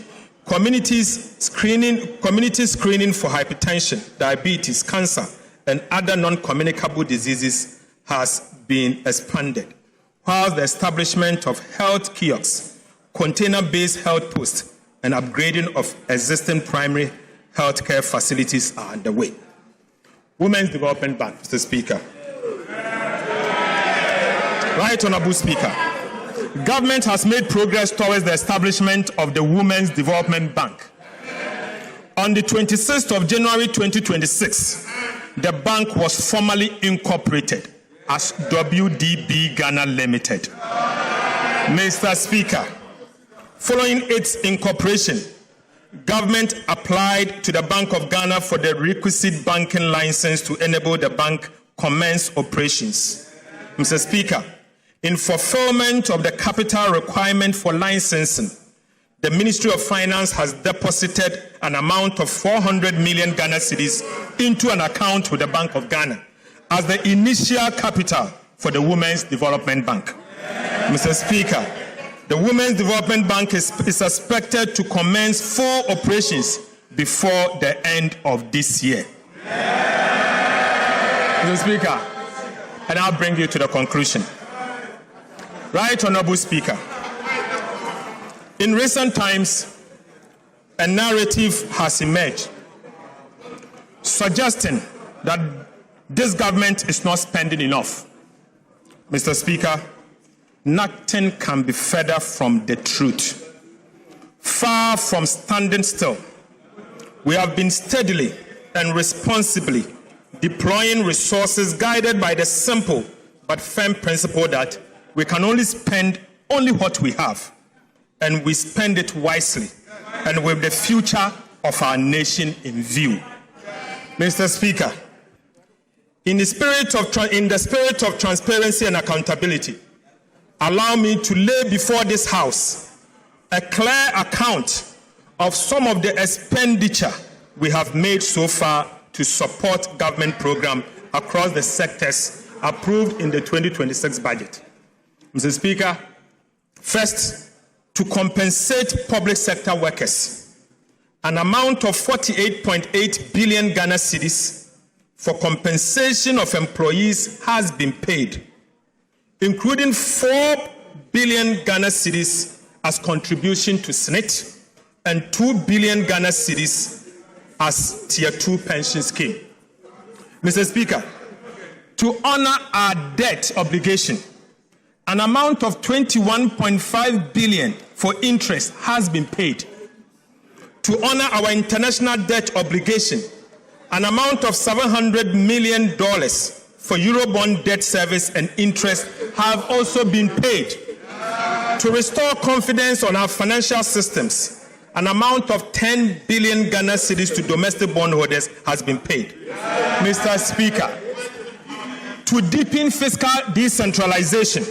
community screening for hypertension, diabetes, cancer, and other non-communicable diseases has been expanded, while the establishment of health kiosks, container-based health posts, and upgrading of existing primary health care facilities are underway. Women's Development Bank, Mr. Speaker. Right Honourable Speaker, government has made progress towards the establishment of the Women's Development Bank. On the 26th of January 2026, the bank was formally incorporated as WDB Ghana Limited. Mr. Speaker, following its incorporation, government applied to the Bank of Ghana for the requisite banking license to enable the bank commence operations. Mr. Speaker, in fulfillment of the capital requirement for licensing, the Ministry of Finance has deposited an amount of 400 million Ghana cedis into an account with the Bank of Ghana as the initial capital for the Women's Development Bank. Mr. Speaker, the Women's Development Bank is expected to commence full operations before the end of this year. Mr. Speaker, and I'll bring you to the conclusion. Right Honourable Speaker, in recent times, a narrative has emerged suggesting that this government is not spending enough. Mr. Speaker, nothing can be further from the truth. Far from standing still, we have been steadily and responsibly deploying resources guided by the simple but firm principle that we can only spend only what we have, and we spend it wisely and with the future of our nation in view. Mr. Speaker, in the spirit of transparency and accountability, allow me to lay before this House a clear account of some of the expenditure we have made so far to support government programs across the sectors approved in the 2026 budget. Mr. Speaker, first, to compensate public sector workers, an amount of 48.8 billion Ghana cedis for compensation of employees has been paid, including 4 billion Ghana cedis as contribution to SNIT and 2 billion Ghana cedis as Tier 2 pension scheme. Mr. Speaker, to honor our debt obligation, an amount of 21.5 billion for interest has been paid. To honor our international debt obligation, an amount of $700 million for Eurobond debt service and interest have also been paid. To restore confidence on our financial systems, an amount of 10 billion Ghana cedis to domestic bondholders has been paid. Mr. Speaker, to deepen fiscal decentralization,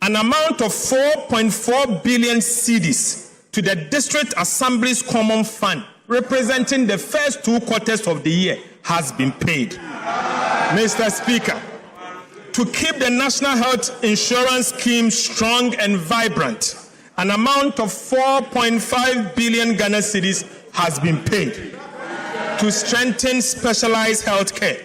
an amount of 4.4 billion cedis to the District Assembly's Common Fund, representing the first 2 quarters of the year, has been paid. Mr. Speaker, to keep the National Health Insurance Scheme strong and vibrant, an amount of 4.5 billion Ghana cedis has been paid. To strengthen specialized health care,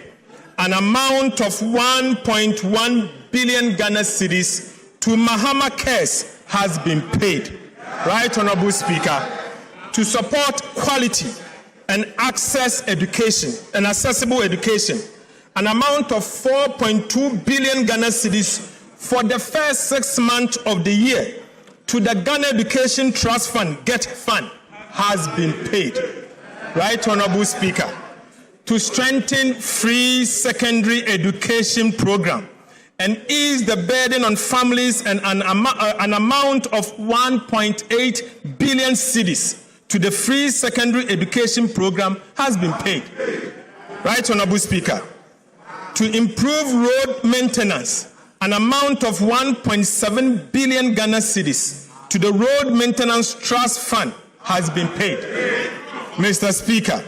an amount of 1.1 billion Ghana cedis to Mahama Cares has been paid. Right Honourable Speaker, to support quality and access education and accessible education, an amount of 4.2 billion Ghana cedis for the first 6 months of the year to the Ghana Education Trust Fund, GET Fund, has been paid. Right Honorable Speaker, to strengthen free secondary education program and ease the burden on families, and an amount of 1.8 billion cedis to the free secondary education program has been paid. Right Honorable Speaker, to improve road maintenance, an amount of 1.7 billion Ghana cedis to the Road Maintenance Trust Fund has been paid. Mr. Speaker,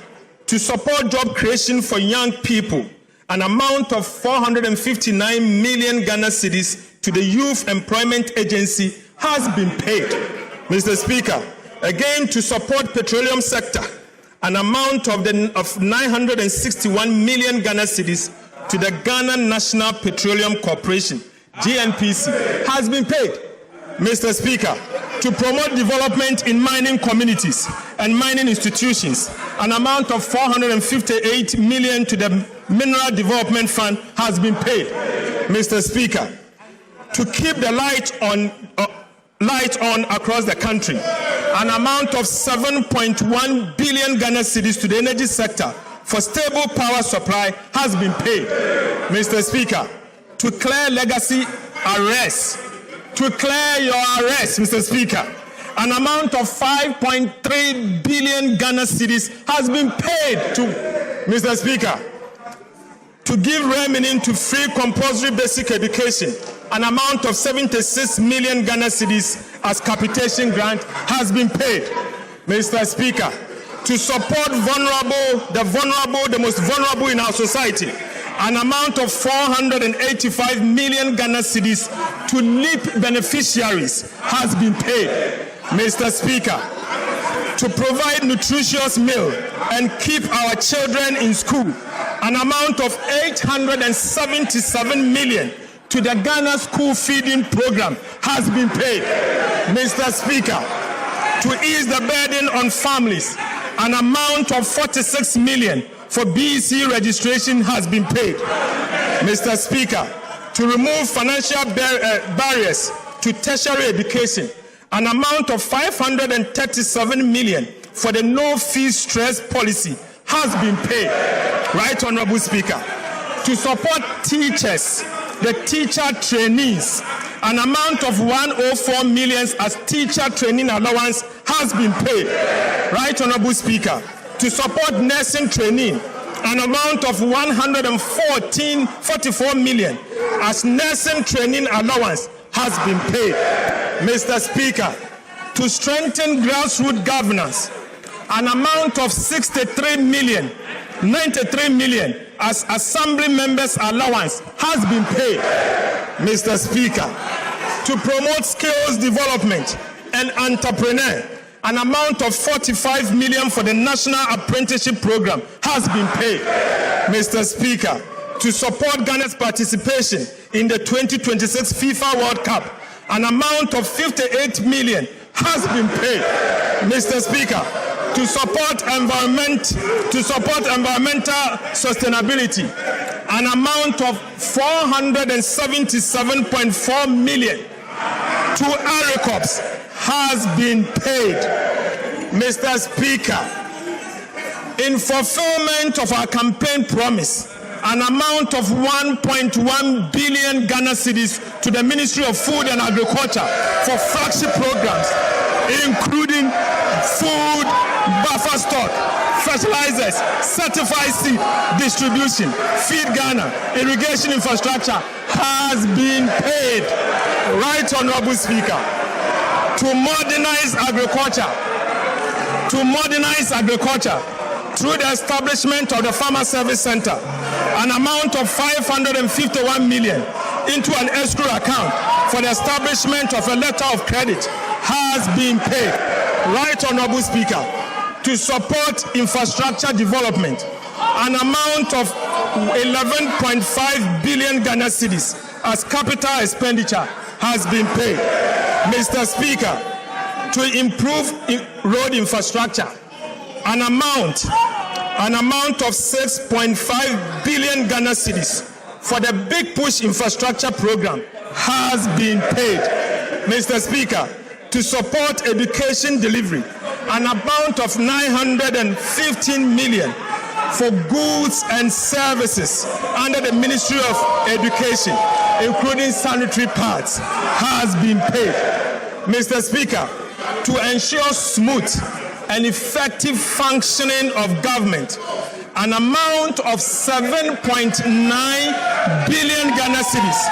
to support job creation for young people, an amount of 459 million Ghana cedis to the Youth Employment Agency has been paid. Mr. Speaker, again to support petroleum sector, an amount of 961 million Ghana cedis to the Ghana National Petroleum Corporation, GNPC, has been paid. Mr. Speaker, to promote development in mining communities and mining institutions, an amount of 458 million to the Mineral Development Fund has been paid. Mr. Speaker, to keep the light on across the country, an amount of 7.1 billion Ghana cedis to the energy sector for stable power supply has been paid. Mr. Speaker, to clear legacy arrests, to clear your arrest, Mr. Speaker, an amount of 5.3 billion Ghana cedis has been paid to, Mr. Speaker, to give remaining to free compulsory basic education, an amount of 76 million Ghana cedis as capitation grant has been paid. Mr. Speaker, to support the most vulnerable in our society, an amount of 485 million Ghana cedis to LEAP beneficiaries has been paid. Mr. Speaker, to provide nutritious meal and keep our children in school, an amount of 877 million to the Ghana School Feeding Program has been paid. Mr. Speaker, to ease the burden on families, an amount of 46 million for BEC registration has been paid. Mr. Speaker, to remove financial barriers to tertiary education, an amount of 537 million for the no-fee stress policy has been paid. Right Honorable Speaker, to support teachers, the teacher trainees, an amount of 104 million as teacher training allowance has been paid. Right Honorable Speaker, to support nursing training, an amount of 144 million as nursing training allowance has been paid. Mr. Speaker, to strengthen grassroots governance, an amount of 93 million as assembly members allowance has been paid. Mr. Speaker, to promote skills development and entrepreneur, an amount of 45 million for the National Apprenticeship Program has been paid. Mr. Speaker, to support Ghana's participation in the 2026 FIFA World Cup, an amount of 58 million has been paid. Mr. Speaker, to support environmental sustainability, an amount of 477.4 million to ARICOPS has been paid. Mr. Speaker, in fulfillment of our campaign promise, an amount of 1.1 billion Ghana cedis to the Ministry of Food and Agriculture for flagship programs, including food buffer stock, fertilizers, certified seed distribution, Feed Ghana, irrigation infrastructure has been paid. Right Honorable Speaker, to modernize agriculture through the establishment of the Farmer Service Center, an amount of 551 million into an escrow account for the establishment of a letter of credit has been paid. Right Honorable Speaker, to support infrastructure development, an amount of 11.5 billion Ghana cedis as capital expenditure has been paid. Mr. Speaker, to improve road infrastructure, an amount of 6.5 billion Ghana cedis for the Big Push infrastructure program has been paid. Mr. Speaker, to support education delivery, an amount of 915 million for goods and services under the Ministry of Education, including sanitary pads, has been paid. Mr. Speaker, to ensure smooth and effective functioning of government, an amount of 7.9 billion Ghana cedis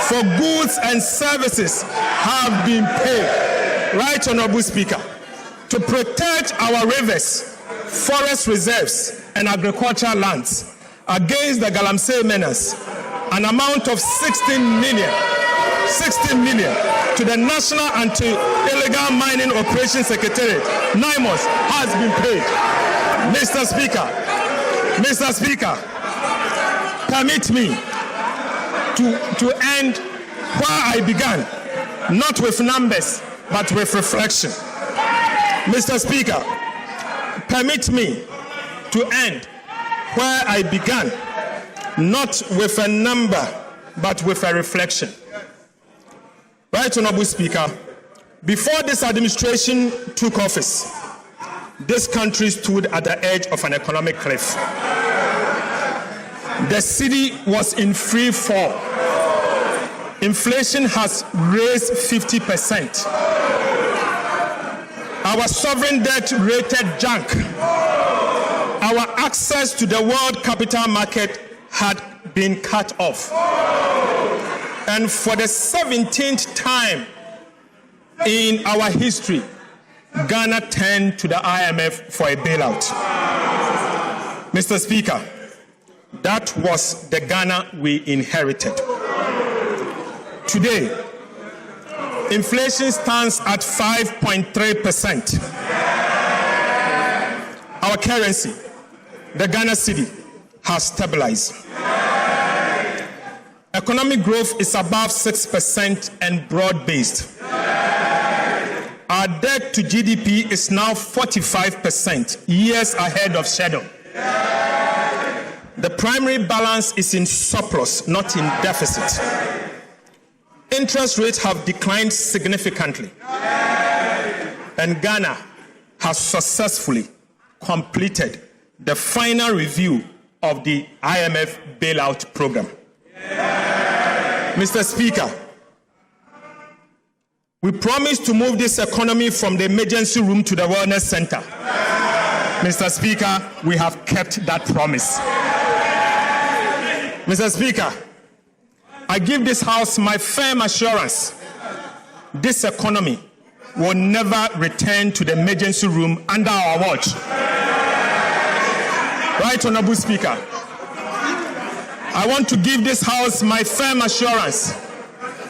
for goods and services have been paid. Right, Honorable Speaker, to protect our rivers, forest reserves, and agricultural lands against the Galamsey menace, an amount of 16 million to the National Anti-Illegal Mining Operations Secretariat, NIMOS, has been paid. Mr. Speaker, permit me to end where I began, not with numbers, but with reflection. Mr. Speaker, permit me to end where I began, not with a number, but with a reflection. Right, Honorable Speaker, before this administration took office, this country stood at the edge of an economic cliff. The city was in free fall. Inflation has raised 50%. Our sovereign debt rated junk. Our access to the world capital market had been cut off. And for the 17th time in our history, Ghana turned to the IMF for a bailout. Mr. Speaker, that was the Ghana we inherited. Today, inflation stands at 5.3%. Our currency, the Ghana cedi, has stabilized. Economic growth is above 6% and broad-based. Our debt to GDP is now 45%, years ahead of schedule. The primary balance is in surplus, not in deficit. Interest rates have declined significantly. And Ghana has successfully completed the final review of the IMF bailout program. Mr. Speaker, we promised to move this economy from the emergency room to the wellness center. Mr. Speaker, we have kept that promise. Mr. Speaker, I give this House my firm assurance this economy will never return to the emergency room under our watch. Right, Honorable Speaker? I want to give this House my firm assurance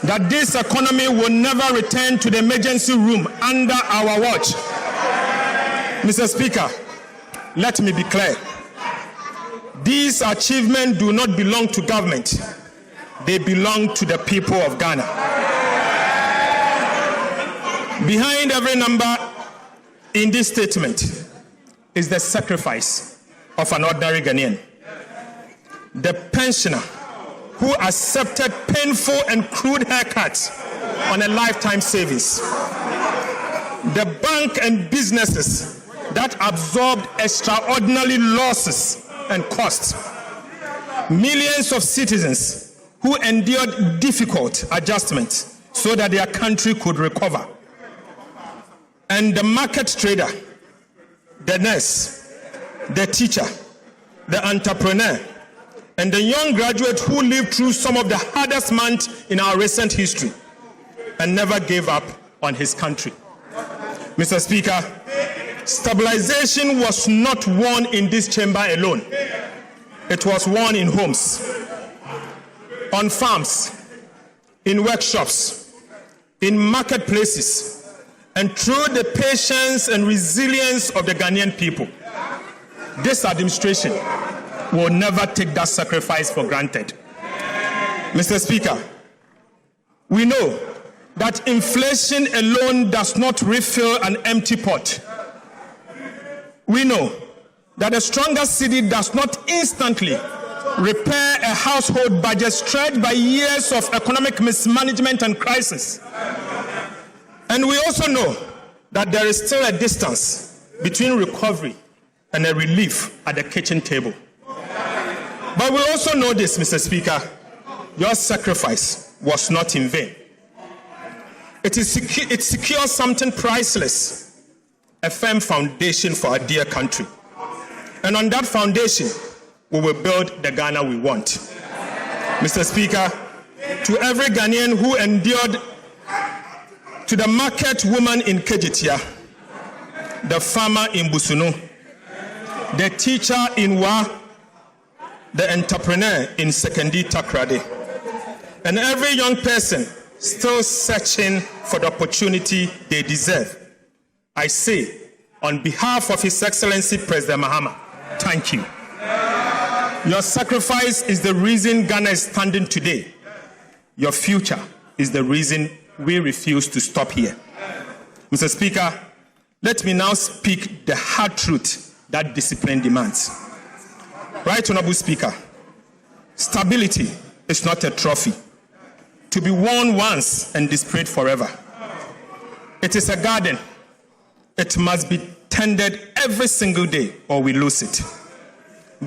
that this economy will never return to the emergency room under our watch. Mr. Speaker, let me be clear. These achievements do not belong to government. They belong to the people of Ghana. Behind every number in this statement is the sacrifice of an ordinary Ghanaian. The pensioner who accepted painful and crude haircuts on a lifetime savings. The bank and businesses that absorbed extraordinary losses and costs. Millions of citizens who endured difficult adjustments so that their country could recover. And the market trader, the nurse, the teacher, the entrepreneur, and the young graduate who lived through some of the hardest months in our recent history and never gave up on his country. Mr. Speaker, stabilization was not won in this chamber alone. It was won in homes, on farms, in workshops, in marketplaces, and through the patience and resilience of the Ghanaian people. This administration will never take that sacrifice for granted. Mr. Speaker, we know that inflation alone does not refill an empty pot. We know that a stronger cedi does not instantly repair a household budget stretched by years of economic mismanagement and crisis. And we also know that there is still a distance between recovery and a relief at the kitchen table. But we also know this, Mr. Speaker, your sacrifice was not in vain. It secures something priceless, a firm foundation for our dear country. And on that foundation, we will build the Ghana we want. Mr. Speaker, to every Ghanaian who endured, to the market woman in Kejitia, the farmer in Busunu, the teacher in Wa, the entrepreneur in Sekendi Takrade, and every young person still searching for the opportunity they deserve, I say, on behalf of His Excellency President Mahama, thank you. Your sacrifice is the reason Ghana is standing today. Your future is the reason we refuse to stop here. Mr. Speaker, let me now speak the hard truth that discipline demands. Right Honorable Speaker, stability is not a trophy to be worn once and displayed forever. It is a garden. It must be tended every single day or we lose it.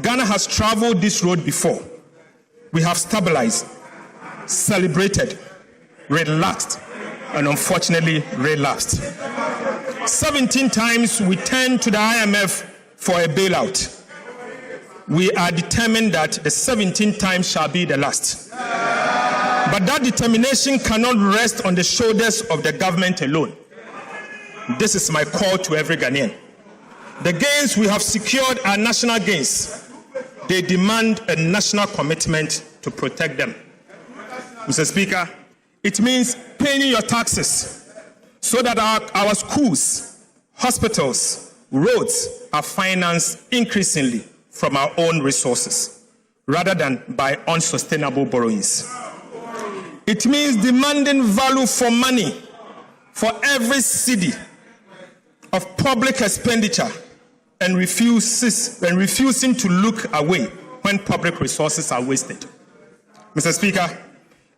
Ghana has traveled this road before. We have stabilized, celebrated, relaxed, and unfortunately relapsed. 17 times we turned to the IMF for a bailout. We are determined that the 17th time shall be the last. But that determination cannot rest on the shoulders of the government alone. This is my call to every Ghanaian. The gains we have secured are national gains. They demand a national commitment to protect them. Mr. Speaker, it means paying your taxes so that our schools, hospitals, roads are financed increasingly from our own resources rather than by unsustainable borrowings. It means demanding value for money for every cedi of public expenditure and refusing to look away when public resources are wasted. Mr. Speaker,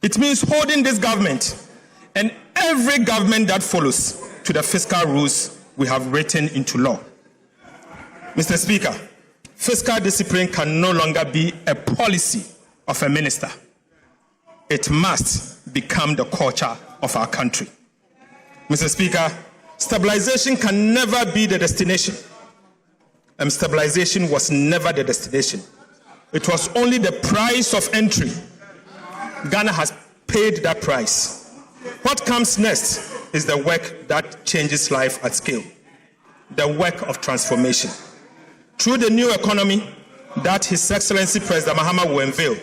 it means holding this government and every government that follows to the fiscal rules we have written into law. Mr. Speaker, fiscal discipline can no longer be a policy of a minister. It must become the culture of our country. Mr. Speaker, stabilization can never be the destination. And stabilization was never the destination. It was only the price of entry. Ghana has paid that price. What comes next is the work that changes life at scale, the work of transformation. Through the new economy that His Excellency President Mahama will unveil,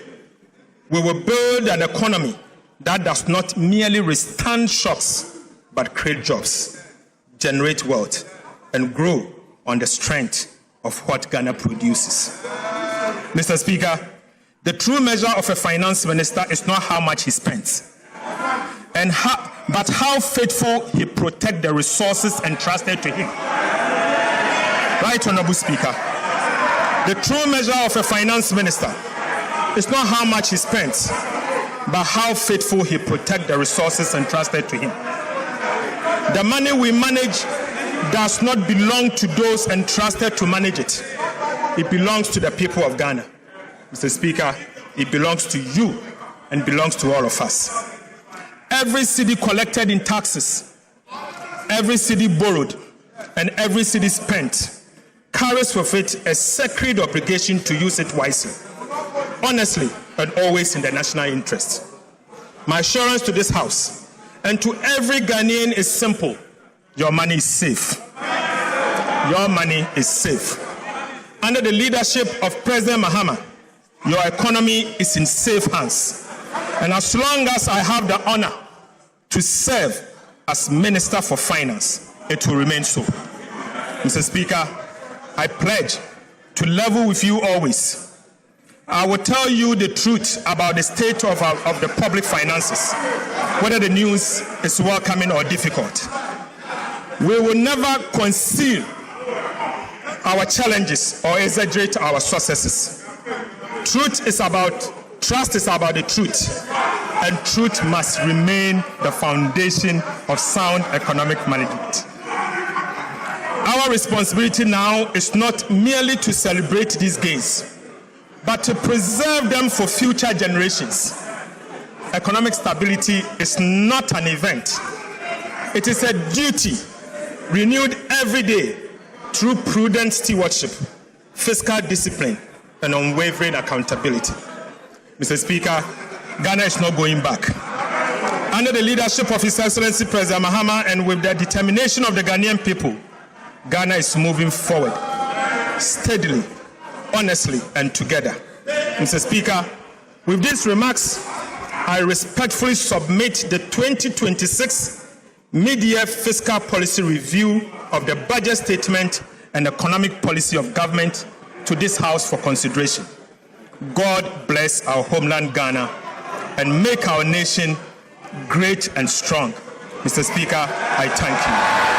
we will build an economy that does not merely withstand shocks, but create jobs, generate wealth, and grow on the strength of what Ghana produces. Mr. Speaker, the true measure of a finance minister is not how much he spends, but how faithful he protects the resources entrusted to him. Right, Honorable Speaker, the true measure of a finance minister is not how much he spends, but how faithful he protects the resources entrusted to him. The money we manage does not belong to those entrusted to manage it. It belongs to the people of Ghana. Mr. Speaker, it belongs to you and belongs to all of us. Every cedi collected in taxes, every cedi borrowed, and every cedi spent carries with it a sacred obligation to use it wisely, honestly, and always in the national interest. My assurance to this House and to every Ghanaian is simple. Your money is safe. Your money is safe. Under the leadership of President Mahama, your economy is in safe hands. And as long as I have the honor to serve as Minister for Finance, it will remain so. Mr. Speaker, I pledge to level with you always. I will tell you the truth about the state of the public finances, whether the news is welcoming or difficult. We will never conceal our challenges or exaggerate our successes. Trust is about the truth, and truth must remain the foundation of sound economic management. Our Our responsibility now is not merely to celebrate these gains, but to preserve them for future generations. Economic stability is not an event. It is a duty renewed every day through prudent stewardship, fiscal discipline, and unwavering accountability. Mr. Speaker, Ghana is not going back. Under the leadership of His Excellency President Mahama and with the determination of the Ghanaian people, Ghana is moving forward steadily, honestly, and together. Mr. Speaker, with these remarks, I respectfully submit the 2026 mid-year fiscal policy review of the budget statement and economic policy of government to this House for consideration. God bless our homeland Ghana and make our nation great and strong. Mr. Speaker, I thank you.